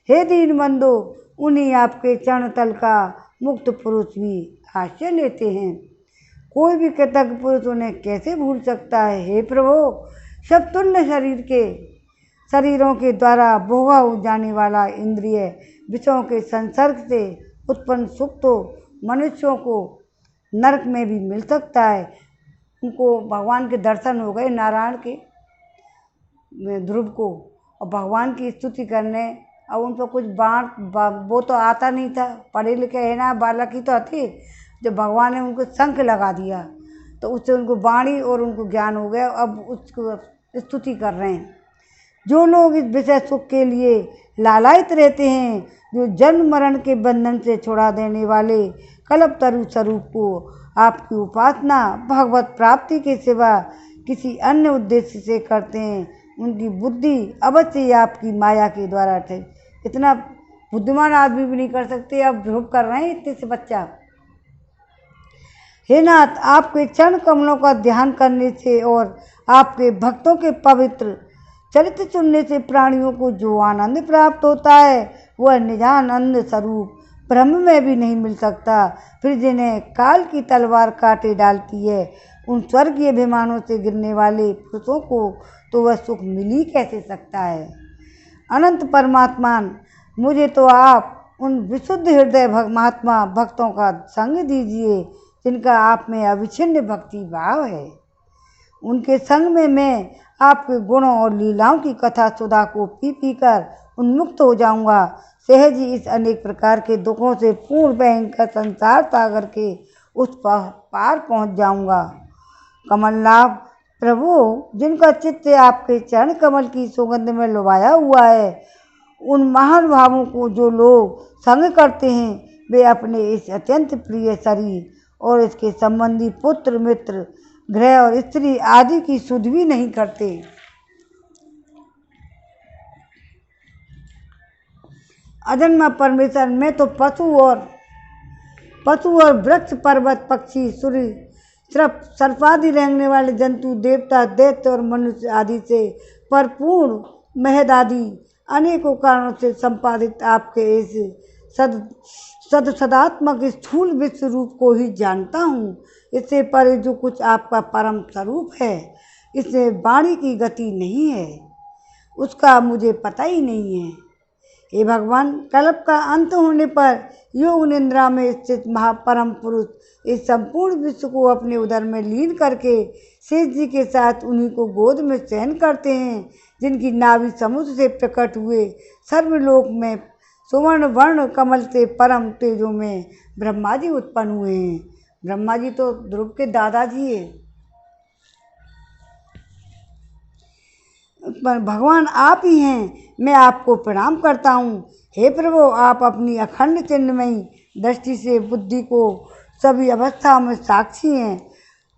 हे दीन बंधो, उन्हीं आपके चरण तल का मुक्त पुरुष भी आश्रय लेते हैं। कोई भी कृतज्ञ पुरुष उन्हें कैसे भूल सकता है। हे प्रभु, सब तुल्य शरीरों के द्वारा भोगा जाने वाला इंद्रिय विषयों के संसर्ग से उत्पन्न सुख तो मनुष्यों को नरक में भी मिल सकता है। उनको भगवान के दर्शन हो गए नारायण के ध्रुव को, और भगवान की स्तुति करने, और उनको कुछ वो तो आता नहीं था, पढ़े लिखे है ना, बालक ही तो थे। जब भगवान ने उनको शंख लगा दिया तो उससे उनको वाणी और उनको ज्ञान हो गया। अब उसको स्तुति कर रहे हैं। जो लोग इस विषय सुख के लिए लालायित रहते हैं, जो जन्म मरण के बंधन से छुड़ा देने वाले कल्पतरु स्वरूप को आपकी उपासना भगवत प्राप्ति के सिवा किसी अन्य उद्देश्य से करते हैं, उनकी बुद्धि अवश्य ही आपकी माया के द्वारा ठगी। इतना बुद्धिमान आदमी भी नहीं कर सकते, अब ध्रुव कर रहे हैं इतने से बच्चा। हे नाथ, आपके चरण कमलों का ध्यान करने से और आपके भक्तों के पवित्र चरित्र सुनने से प्राणियों को जो आनंद प्राप्त होता है वह निजानंद स्वरूप ब्रह्म में भी नहीं मिल सकता। फिर जिन्हें काल की तलवार काटे डालती है, उन स्वर्गीय विमानों से गिरने वाले पुरुषों को तो वह सुख मिल ही कैसे सकता है। अनंत परमात्मान, मुझे तो आप उन विशुद्ध हृदय महात्मा भक्तों का संग दीजिए जिनका आप में अविच्छिन्न भक्ति भाव है। उनके संग में मैं आपके गुणों और लीलाओं की कथा सुधा को पी कर उन्मुक्त हो जाऊंगा। सहज ही इस अनेक प्रकार के दुखों से पूर्ण भयंकर संसार सागर के उस पार पहुंच जाऊंगा। कमलनाभ प्रभु, जिनका चित्त आपके चरण कमल की सुगंध में लुभाया हुआ है, उन महान भावों को जो लोग संग करते हैं, वे अपने इस अत्यंत प्रिय शरीर और इसके संबंधी पुत्र मित्र गृह और स्त्री आदि की सुध भी नहीं करते। अजन्मा परमेश्वर, मैं तो पशु और वृक्ष पर्वत पक्षी सूर्य सर्पादि रेंगने वाले जंतु देवता दैत्य और मनुष्य आदि से परिपूर्ण महद आदि अनेकों कारणों से संपादित आपके इस सदात्मक स्थूल विश्व रूप को ही जानता हूँ। इससे परे जो कुछ आपका परम स्वरूप है, इससे वाणी की गति नहीं है, उसका मुझे पता ही नहीं है। हे भगवान, कल्प का अंत होने पर योग निद्रा में स्थित महापरम पुरुष इस संपूर्ण विश्व को अपने उदर में लीन करके शेष जी के साथ उन्हीं को गोद में शयन करते हैं, जिनकी नाभि समुद्र से प्रकट हुए सर्वलोक में सुवर्ण वर्ण कमल से परम तेजों में ब्रह्मा जी उत्पन्न हुए हैं। ब्रह्मा जी तो ध्रुव के दादाजी है। भगवान आप ही हैं, मैं आपको प्रणाम करता हूँ। हे प्रभु, आप अपनी अखंड चिन्मयी दृष्टि से बुद्धि को सभी अवस्थाओं में साक्षी हैं।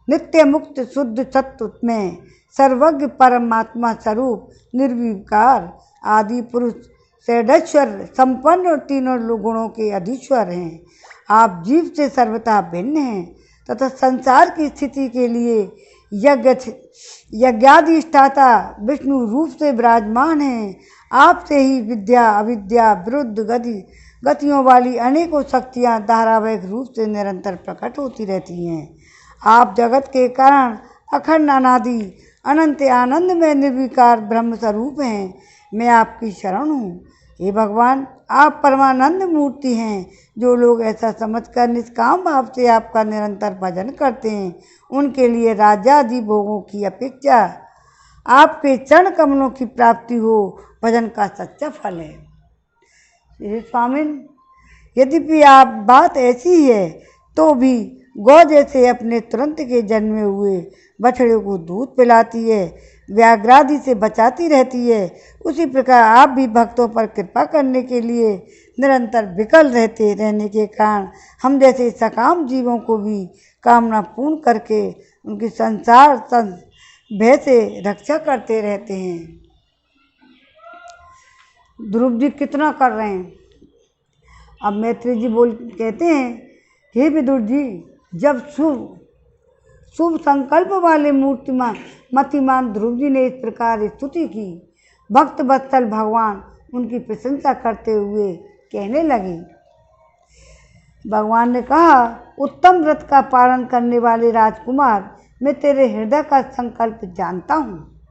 नित्य मुक्त शुद्ध सत्व में सर्वज्ञ परमात्मा स्वरूप निर्विकार आदि पुरुष षडैश्वर संपन्न और तीनों गुणों के अधीश्वर हैं। आप जीव से सर्वथा भिन्न हैं तथा संसार की स्थिति के लिए यज्ञाधिष्ठाता विष्णु रूप से विराजमान हैं। आपसे ही विद्या अविद्या विरुद्ध गतियों वाली अनेकों शक्तियाँ धारावाहिक रूप से निरंतर प्रकट होती रहती हैं। आप जगत के कारण अखंड अनादि अनंत आनंद में निर्विकार ब्रह्म स्वरूप हैं। मैं आपकी शरण हूँ। हे भगवान, आप परमानंद मूर्ति हैं। जो लोग ऐसा समझकर निष्काम भाव से आपका निरंतर भजन करते हैं, उनके लिए राज्यादि भोगों की अपेक्षा आपके चरण कमलों की प्राप्ति हो भजन का सच्चा फल है। हे स्वामिन, यद्यपि आप बात ऐसी है तो भी गौ जैसे अपने तुरंत के जन्मे हुए बछड़े को दूध पिलाती है, व्याघ्रादि से बचाती रहती है, उसी प्रकार आप भी भक्तों पर कृपा करने के लिए निरंतर विकल रहने के कारण हम जैसे सकाम जीवों को भी कामना पूर्ण करके उनकी भय से रक्षा करते रहते हैं। ध्रुव जी कितना कर रहे हैं। अब मैत्री जी कहते हैं, हे विदुर जी, जब शुभ संकल्प वाले मूर्तिमान मतिमान ध्रुव जी ने इस प्रकार स्तुति की, भक्त वत्सल भगवान उनकी प्रशंसा करते हुए कहने लगे। भगवान ने कहा, उत्तम व्रत का पालन करने वाले राजकुमार, मैं तेरे हृदय का संकल्प जानता हूँ।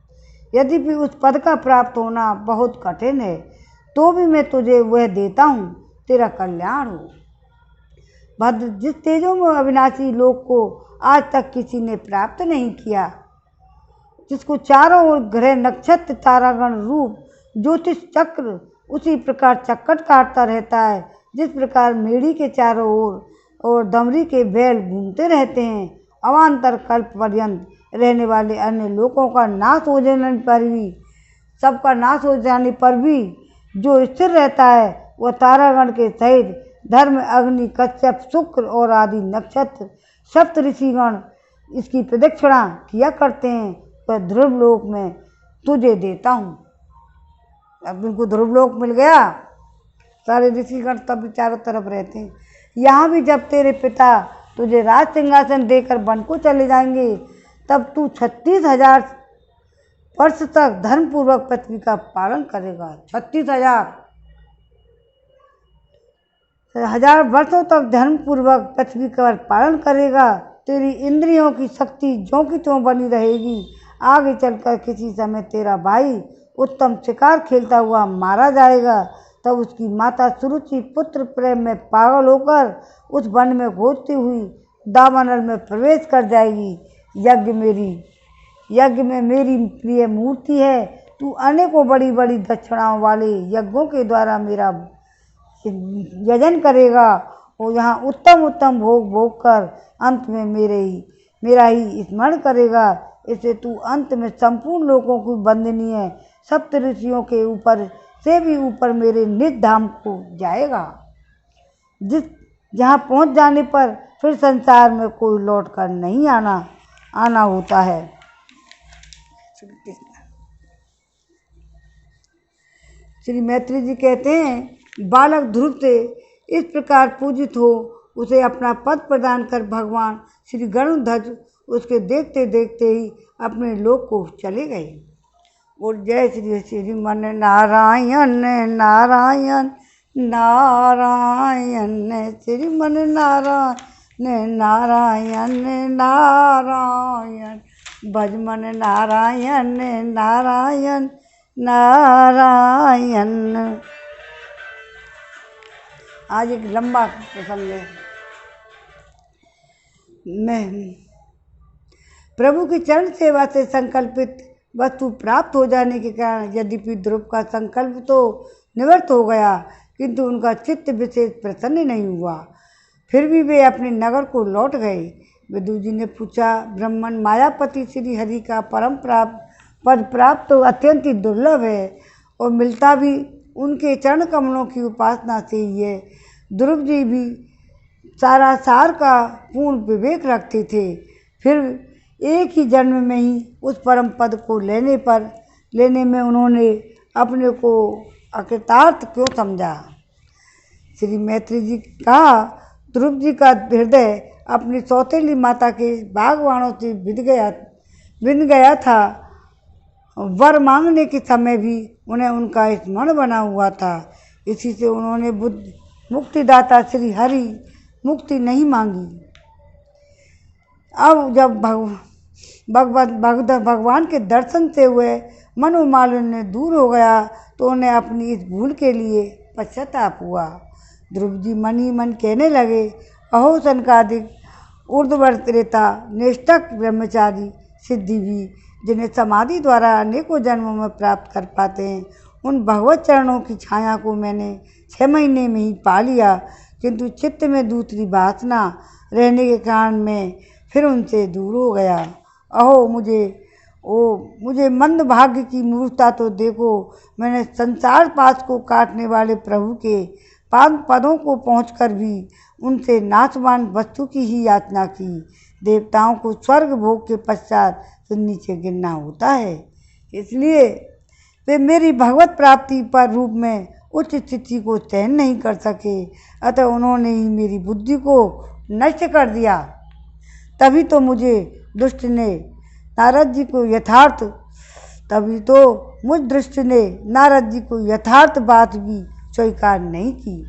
यद्यपि उस पद का प्राप्त होना बहुत कठिन है, तो भी मैं तुझे वह देता हूँ, तेरा कल्याण हो। भद्र, जिस तेजों में अविनाशी लोक को आज तक किसी ने प्राप्त नहीं किया, जिसको चारों ओर ग्रह नक्षत्र तारागण रूप ज्योतिष चक्र उसी प्रकार चक्कर काटता रहता है, जिस प्रकार मेढ़ी के चारों ओर और दमरी के बैल घूमते रहते हैं, अवान्तर कल्प पर्यंत रहने वाले अन्य लोगों का नाश हो जाने पर भी, सबका नाश हो जाने पर भी जो स्थिर रहता है, वह तारागण के सहित धर्म, अग्नि, कश्यप, शुक्र और आदि नक्षत्र सप्त ऋषिगण इसकी प्रदक्षिणा किया करते हैं, तो ध्रुव लोक में तुझे देता हूँ। अब इनको ध्रुव लोक मिल गया, सारे ऋषिगण तब चारों तरफ रहते हैं। यहाँ भी जब तेरे पिता तुझे राज सिंहासन देकर वन को चले जाएंगे, तब तू 36,000 वर्ष तक धर्मपूर्वक पृथ्वी का पालन करेगा। 36,000 वर्षों तक धर्मपूर्वक पृथ्वी का पालन करेगा। तेरी इंद्रियों की शक्ति ज्यों की त्यों बनी रहेगी। आगे चलकर किसी समय तेरा भाई उत्तम शिकार खेलता हुआ मारा जाएगा, तब उसकी माता सुरुचि पुत्र प्रेम में पागल होकर उस वन में घोचती हुई दावानल में प्रवेश कर जाएगी। यज्ञ में मेरी प्रिय मूर्ति है। तू अनेकों बड़ी बड़ी दक्षिणाओं वाले यज्ञों के द्वारा मेरा यजन करेगा और यहाँ उत्तम उत्तम भोग कर अंत में मेरा ही स्मरण करेगा। इससे तू अंत में संपूर्ण लोगों की वंदनीय है, सप्त ऋषियों के ऊपर से भी ऊपर मेरे निज धाम को जाएगा, जहाँ पहुँच जाने पर फिर संसार में कोई लौट कर नहीं आना होता है। श्री मैत्री जी कहते हैं, बालक ध्रुव से इस प्रकार पूजित हो उसे अपना पद प्रदान कर भगवान श्री गरुड़ध्वज उसके देखते देखते ही अपने लोक को चले गए। और जय श्री श्रीमन नारायण नारायण नारायण, श्रीमन नारायण नारायण नारायण, भजमन नारायण नारायण नारायण। आज एक लंबा प्रसंग है। मैं प्रभु की चरण सेवा से संकल्पित वस्तु प्राप्त हो जाने के कारण यद्यपि ध्रुव का संकल्प तो निवृत्त हो गया, किंतु उनका चित्त विशेष प्रसन्न नहीं हुआ। फिर भी वे अपने नगर को लौट गए। विदुर जी ने पूछा, ब्रह्मन मायापति श्री हरि का परम पद प्राप्त तो अत्यंत ही दुर्लभ है और मिलता भी उनके चरण कमलों की उपासना से ही है। ध्रुव जी भी सार का पूर्ण विवेक रखते थे, फिर एक ही जन्म में ही उस परम पद को लेने में उन्होंने अपने को अकृतार्थ क्यों समझा। श्री मैत्री जी कहा, ध्रुव जी का हृदय अपनी सौतेली माता के बागवानों से बिन गया था। वर मांगने के समय भी उन्हें उनका स्मरण बना हुआ था। इसी से उन्होंने मुक्तिदाता श्री हरि मुक्ति नहीं मांगी। अब जब भगवान के दर्शन से हुए मनोमालिन्य दूर हो गया, तो उन्हें अपनी इस भूल के लिए पश्चाताप हुआ। ध्रुव जी मन ही मन कहने लगे, अहो सनकादिक ऊर्ध्ववर्तिता निष्ठक ब्रह्मचारी सिद्धि भी, जिन्हें समाधि द्वारा अनेकों जन्मों में प्राप्त कर पाते हैं, उन भगवत चरणों की छाया को मैंने 6 महीने में ही पा लिया, किंतु चित्त में दूसरी वासना रहने के कारण मैं फिर उनसे दूर हो गया। अहो मुझे मंद भाग्य की मूर्खता तो देखो। मैंने संसार पाश को काटने वाले प्रभु के पाद पदों को पहुंचकर भी उनसे नाशवान वस्तु की ही याचना की। देवताओं को स्वर्ग भोग के पश्चात फिर नीचे गिरना होता है, इसलिए वे मेरी भगवत प्राप्ति पर रूप में उच्च स्थिति को सहन नहीं कर सके, अतः उन्होंने ही मेरी बुद्धि को नष्ट कर दिया। तभी तो मुझे दुष्ट ने नारद जी को यथार्थ बात भी स्वीकार नहीं की।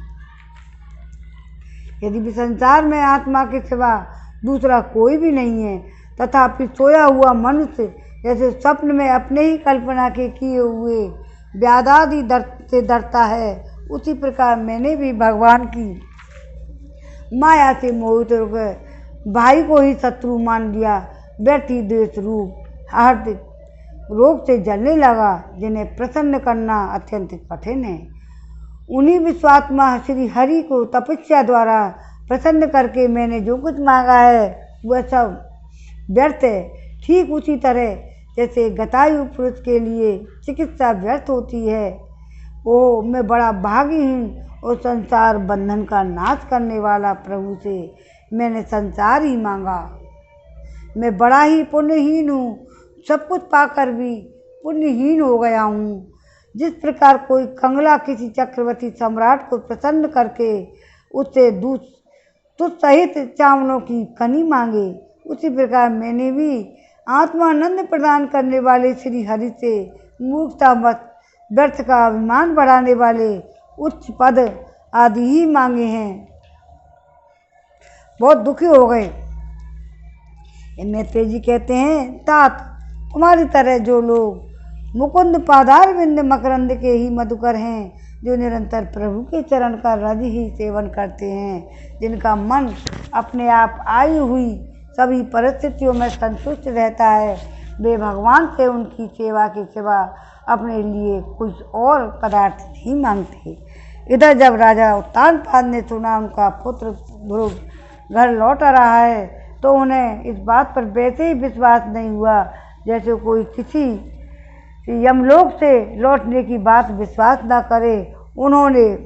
यदि भी संसार में आत्मा के सिवा दूसरा कोई भी नहीं है, तथापि सोया हुआ मनुष्य जैसे स्वप्न में अपने ही कल्पना के किए हुए व्याधादि से डरता है, उसी प्रकार मैंने भी भगवान की माया से मोहित होकर भाई को ही शत्रु मान लिया। व्यर्थ ही द्वेष रूप हार्दिक रोग से जलने लगा, जिन्हें प्रसन्न करना अत्यंत कठिन है। उन्हीं विश्वात्मा श्री हरि को तपस्या द्वारा प्रसन्न करके मैंने जो कुछ मांगा है वह सब व्यर्थ है। ठीक उसी तरह जैसे गतायु पुरुष के लिए चिकित्सा व्यर्थ होती है, वो मैं बड़ा भाग्यहीन और संसार बंधन का नाश करने वाला प्रभु से मैंने संसार ही मांगा। मैं बड़ा ही पुण्यहीन हूँ, सब कुछ पाकर भी पुण्यहीन हो गया हूँ। जिस प्रकार कोई कंगला किसी चक्रवर्ती सम्राट को प्रसन्न करके उससे तुझ सहित चावलों की कनी मांगे, उसी प्रकार मैंने भी आत्मानंद प्रदान करने वाले श्री हरि से मूर्खता मत व्यर्थ का अभिमान बढ़ाने वाले उच्च पद आदि ही मांगे हैं। बहुत दुखी हो गए। मैत्रेय जी कहते हैं, तात तुम्हारी तरह जो लोग मुकुंद पादार बिंद मकरंद के ही मधुकर हैं, जो निरंतर प्रभु के चरण का रज ही सेवन करते हैं, जिनका मन अपने आप आई हुई सभी परिस्थितियों में संतुष्ट रहता है, वे भगवान से उनकी सेवा के सिवा अपने लिए कुछ और पदार्थ नहीं मांगते। इधर जब राजा उत्तानपाद ने सुना उनका पुत्र ध्रुव घर लौट रहा है, तो उन्हें इस बात पर वैसे ही विश्वास नहीं हुआ जैसे कोई किसी यमलोक से लौटने की बात विश्वास न करे। उन्होंने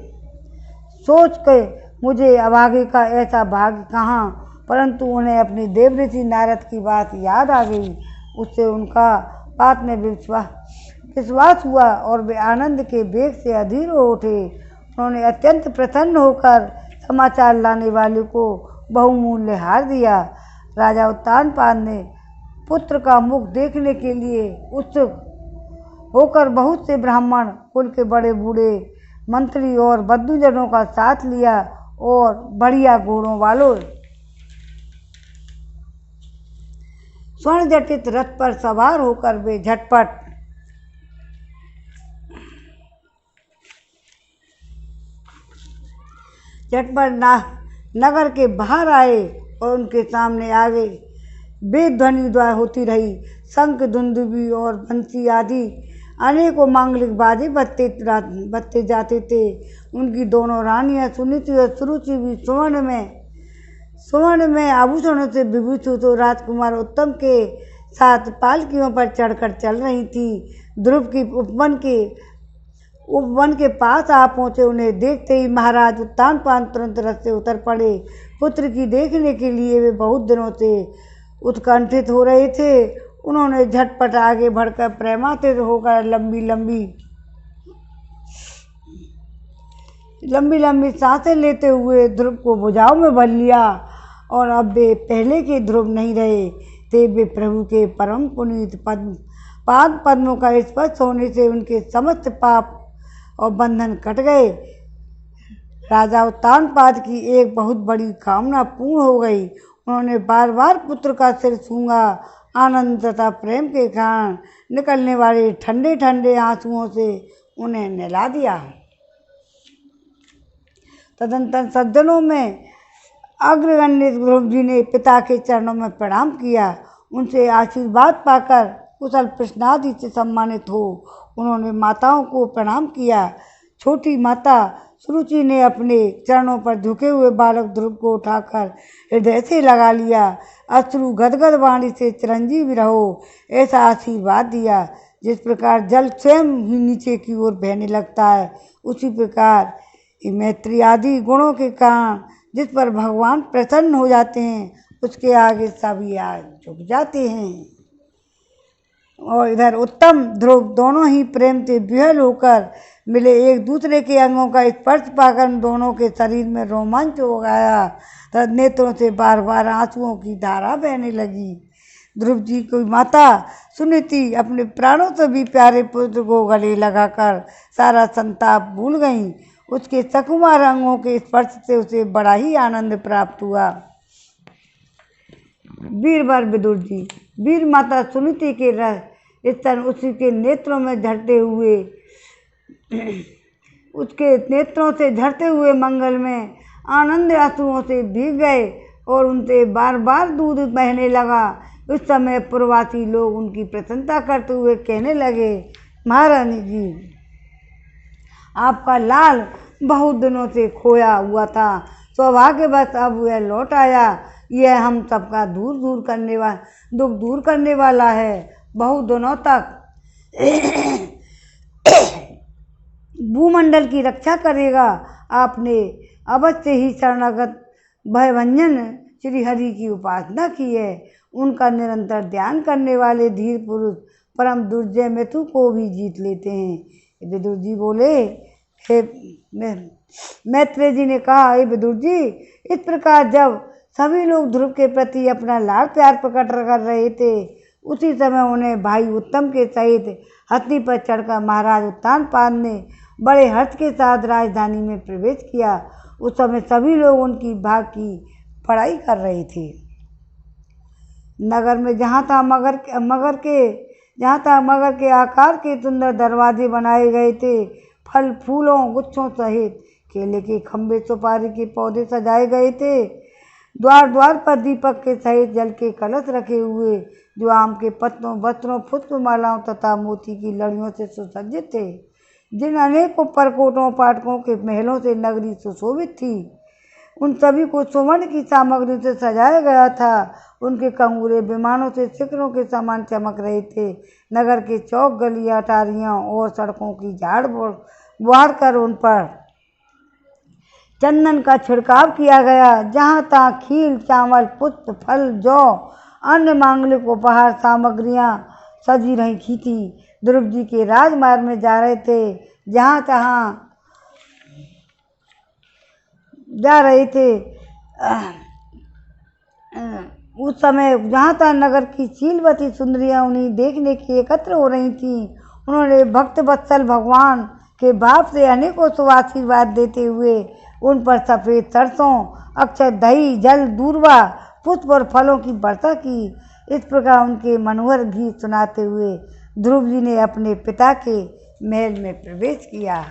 सोच के मुझे अभागे का ऐसा भाग्य कहाँ, परंतु उन्हें अपनी देवऋषि नारद की बात याद आ गई। उससे उनका बात में विश्वास हुआ और वे आनंद के वेग से अधीर हो उठे। उन्होंने अत्यंत प्रसन्न होकर समाचार लाने वाले को बहुमूल्य हार दिया। राजा उत्तानपाद ने पुत्र का मुख देखने के लिए उत्सुक होकर बहुत से ब्राह्मण कुल के बड़े बूढ़े मंत्री और बंधुजनों का साथ लिया और बढ़िया घोड़ों वालों स्वर्ण जटित रथ पर सवार होकर वे झटपट नगर के बाहर आए और उनके सामने आ गए। बेध्वनि द्वारा होती रही शंख, दुंदुभी और बंसी आदि अनेकों मांगलिक बाजे बजते जाते थे। उनकी दोनों रानियां सुनीति और सुरुचि भी स्वर्ण में आभूषणों से विभूषित तो राजकुमार उत्तम के साथ पालकियों पर चढ़कर चल रही थी। ध्रुव की उपवन के पास आ पहुँचे। उन्हें देखते ही महाराज उत्तानपाद तुरंत रथ से उतर पड़े। पुत्र की देखने के लिए वे बहुत दिनों से उत्कंठित हो रहे थे। उन्होंने झटपट आगे बढ़कर प्रेमातीत होकर लंबी लंबी सांसें लेते हुए ध्रुव को भुजाओं में भर लिया। और अब वे पहले के ध्रुव नहीं रहे थे। वे प्रभु के परम पुनीत पाद पद्मों का स्पर्श होने से उनके समस्त पाप और बंधन कट गए। राजा उत्तानपाद की एक बहुत बड़ी कामना पूर्ण हो गई। उन्होंने बार बार पुत्र का सिर छूंगा। आनंद तथा प्रेम के कारण निकलने वाले ठंडे ठंडे आंसुओं से उन्हें नहला दिया। तदंतर सज्जनों में अग्रगण्य ध्रुव जी ने पिता के चरणों में प्रणाम किया। उनसे आशीर्वाद पाकर कुशल प्रश्नादि से सम्मानित हो उन्होंने माताओं को प्रणाम किया। छोटी माता सुरुचि ने अपने चरणों पर झुके हुए बालक ध्रुव को उठाकर हृदय से लगा लिया। अश्रु गदगद वाणी से चिरंजीवी रहो ऐसा आशीर्वाद दिया। जिस प्रकार जल स्वयं ही नीचे की ओर बहने लगता है, उसी प्रकार ये मैत्री आदि गुणों के कारण जिस पर भगवान प्रसन्न हो जाते हैं उसके आगे सभी आज झुक जाते हैं। और इधर उत्तम ध्रुव दोनों ही प्रेम से विह्वल होकर मिले। एक दूसरे के अंगों का स्पर्श पाकर दोनों के शरीर में रोमांच हो गया तथा नेत्रों से बार बार आंसुओं की धारा बहने लगी। ध्रुव जी की माता सुनीति अपने प्राणों से भी प्यारे पुत्र को गले लगाकर सारा संताप भूल गईं। उसके सकुमार अंगों के स्पर्श से उसे बड़ा ही आनंद प्राप्त हुआ। वीरवर विदुर जी। वीर माता सुनीति के स्तन उसी के नेत्रों में झरते हुए उसके नेत्रों से झरते हुए मंगल में आनंद आंसुओं से भीग गए और उनसे बार बार दूध बहने लगा। उस समय प्रवासी लोग उनकी प्रशंसा करते हुए कहने लगे, महारानी जी आपका लाल बहुत दिनों से खोया हुआ था, सौभाग्यवश अब वह लौट आया। यह हम सबका दुख दूर करने वाला है। बहुत दिनों तक भूमंडल की रक्षा करेगा। आपने अवश्य ही शरणागत भयभंजन श्री हरि की उपासना की है। उनका निरंतर ध्यान करने वाले धीर पुरुष परम दुर्जय मृत्यु को भी जीत लेते हैं। विदुर जी बोले, हे मैत्रेय जी ने कहा, हे विदुर जी, इस प्रकार जब सभी लोग ध्रुव के प्रति अपना लाड़ प्यार प्रकट कर रहे थे उसी समय उन्हें भाई उत्तम के सहित हाथी पर चढ़कर महाराज उत्तानपाद ने बड़े हर्ष के साथ राजधानी में प्रवेश किया। उस समय सभी लोग उनकी भाग की पढ़ाई कर रहे थे। नगर में जहाँ था मगर के आकार के सुंदर दरवाजे बनाए गए थे। फल फूलों गुच्छों सहित केले के खंभे सुपारी के पौधे सजाए गए थे। द्वार द्वार पर दीपक के सहित जल के कलश रखे हुए जो आम के पत्तों वस्त्रों पुष्प मालाओं तथा मोती की लड़ियों से सुसज्जित थे। जिन अनेकों परकोटों पाटकों के महलों से नगरी सुशोभित थी उन सभी को स्वर्ण की सामग्री से सजाया गया था। उनके कंगूरे विमानों से शिखरों के समान चमक रहे थे। नगर के चौक गलियां अटारियां और सड़कों की झाड़ बुहार कर उन पर चंदन का छिड़काव किया गया। जहाँ तहाँ खील चावल पुष्प फल जौ अन्य मांगलिक उपहार सामग्रियाँ सजी रही थी। ध्रुव जी के राजमार्ग में जा रहे थे। जहाँ तहाँ जा रहे थे उस समय जहाँ तहाँ नगर की शीलवती सुंदरियाँ उन्हें देखने के एकत्र हो रही थीं। उन्होंने भक्त वत्सल भगवान के भाव से अनेकों शुभ आशीर्वाद देते हुए उन पर सफ़ेद सरसों अक्षय दही जल दूर्वा पुष्प और फलों की वर्षा की। इस प्रकार उनके मनोहर गीत सुनाते हुए ध्रुव जी ने अपने पिता के महल में प्रवेश किया।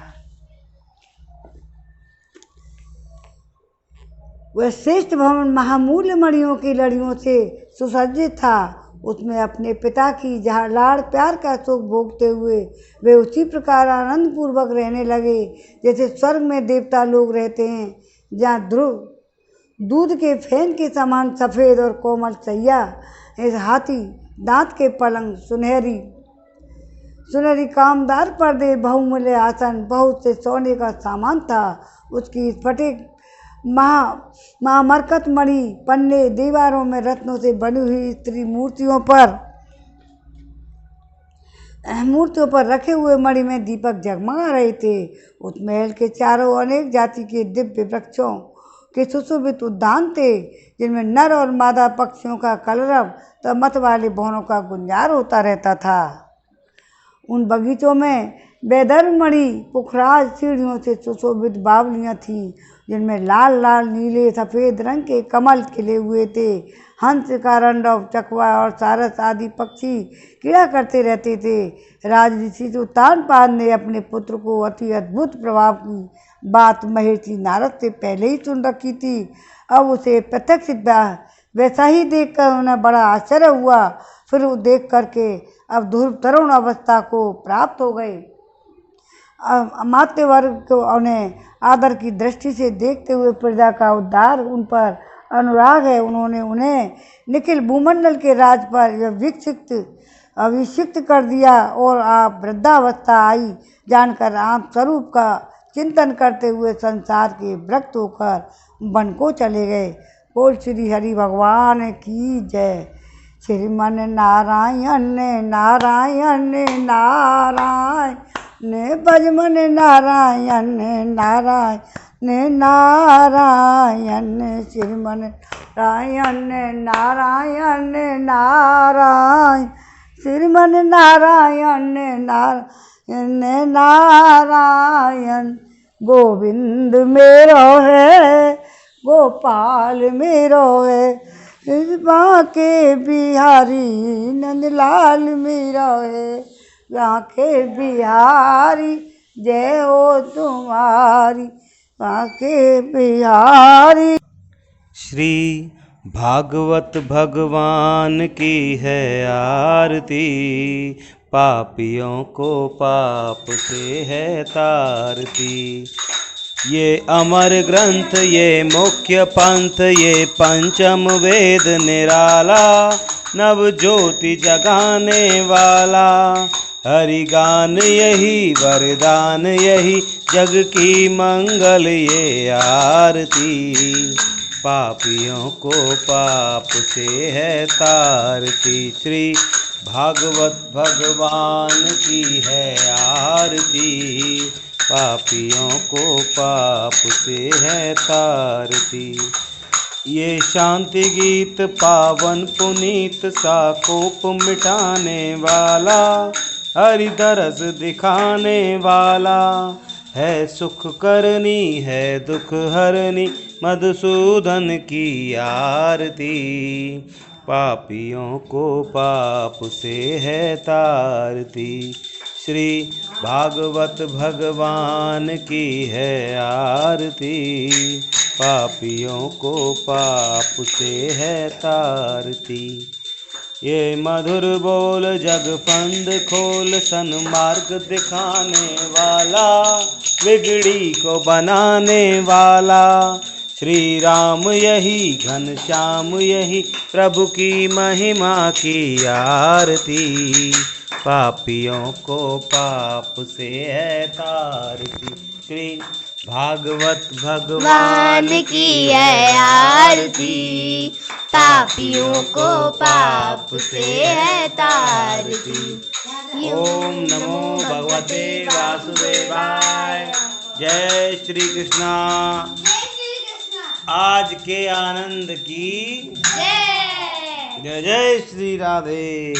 वह श्रेष्ठ भवन महामूल्य मणियों की लड़ियों से सुसज्जित था। उसमें अपने पिता की जहाँ लाड़ प्यार का सुख भोगते हुए वे उसी प्रकार आनंद पूर्वक रहने लगे जैसे स्वर्ग में देवता लोग रहते हैं। जहाँ ध्रुव दूध के फैन के समान सफ़ेद और कोमल सैया, इस हाथी दांत के पलंग, सुनहरी कामदार पर्दे, बहुमूल्य आसन, बहुत से सोने का सामान था। उसकी स्फटिक महामरकत मणि पन्ने, दीवारों में रत्नों से बनी हुई स्त्री मूर्तियों पर रखे हुए मणि में दीपक जगमगा रहे थे। उस महल के चारों अनेक जाति के दिव्य वृक्षों के सुशोभित उद्यान थे जिनमें नर और मादा पक्षियों का कलरव तो मत वाले भवनों का गुंजार होता रहता था। उन बगीचों में वैदर्भमणि पुखराज सीढ़ियों से सुशोभित बावलियाँ थीं जिनमें लाल लाल नीले सफ़ेद रंग के कमल खिले हुए थे। हंस कारंडव चकवा और सारस आदि पक्षी क्रीड़ा करते रहते थे। राजऋषि उत्तानपाद ने अपने पुत्र को अति अद्भुत प्रभाव की बात महर्षि नारद से पहले ही सुन रखी थी। अब उसे प्रत्यक्ष वैसा ही देखकर उन्हें बड़ा आश्चर्य हुआ। फिर वो देख करके अब ध्रुव तरुण अवस्था को प्राप्त हो गए। अमात्य वर्ग को उन्हें आदर की दृष्टि से देखते हुए प्रजा का उद्धार उन पर अनुराग है। उन्होंने उन्हें निखिल भूमंडल के राज पर अभिषिक्त कर दिया और आप वृद्धावस्था आई जानकर आप स्वरूप का चिंतन करते हुए संसार के विरक्त होकर वन को चले गए। बोल श्री हरि भगवान की जय। श्रीमन नारायण नारायण नारायण भजमन नारायण नारायण नारायण श्रीमन नारायण नारायण नारायण श्रीमन नारायण नारायण नारायण गोविंद मेरो है गोपाल मेरो है बांके बिहारी नंदलाल मेरो है बांके बिहारी जय हो तुम्हारी बांके बिहारी। श्री भागवत भगवान की है आरती, पापियों को पाप से है तारती। ये अमर ग्रंथ ये मुख्य पंथ ये पंचम वेद निराला, नव ज्योति जगाने वाला। हरि गान यही वरदान यही जग की मंगल ये आरती, पापियों को पाप से है तारती। श्री भागवत भगवान की है आरती, पापियों को पाप से है तारती। ये शांति गीत पावन पुनीत सा कोप मिटाने वाला, हरि दरस दिखाने वाला। है सुख करनी है दुख हरनी मधुसूदन की आरती, पापियों को पाप से है तारती। श्री भागवत भगवान की है आरती, पापियों को पाप से है तारती। ये मधुर बोल जग फंद खोल सन्मार्ग दिखाने वाला, बिगड़ी को बनाने वाला। श्री राम यही घनश्याम यही प्रभु की महिमा की आरती, पापियों को पाप से है तारती। श्री भागवत भगवान की है आरती, पापियों को पाप से है तारती। ओम नमो भगवते वासुदेवाय। जय श्री कृष्णा। आज के आनंद की जय। जय जय श्री राधे।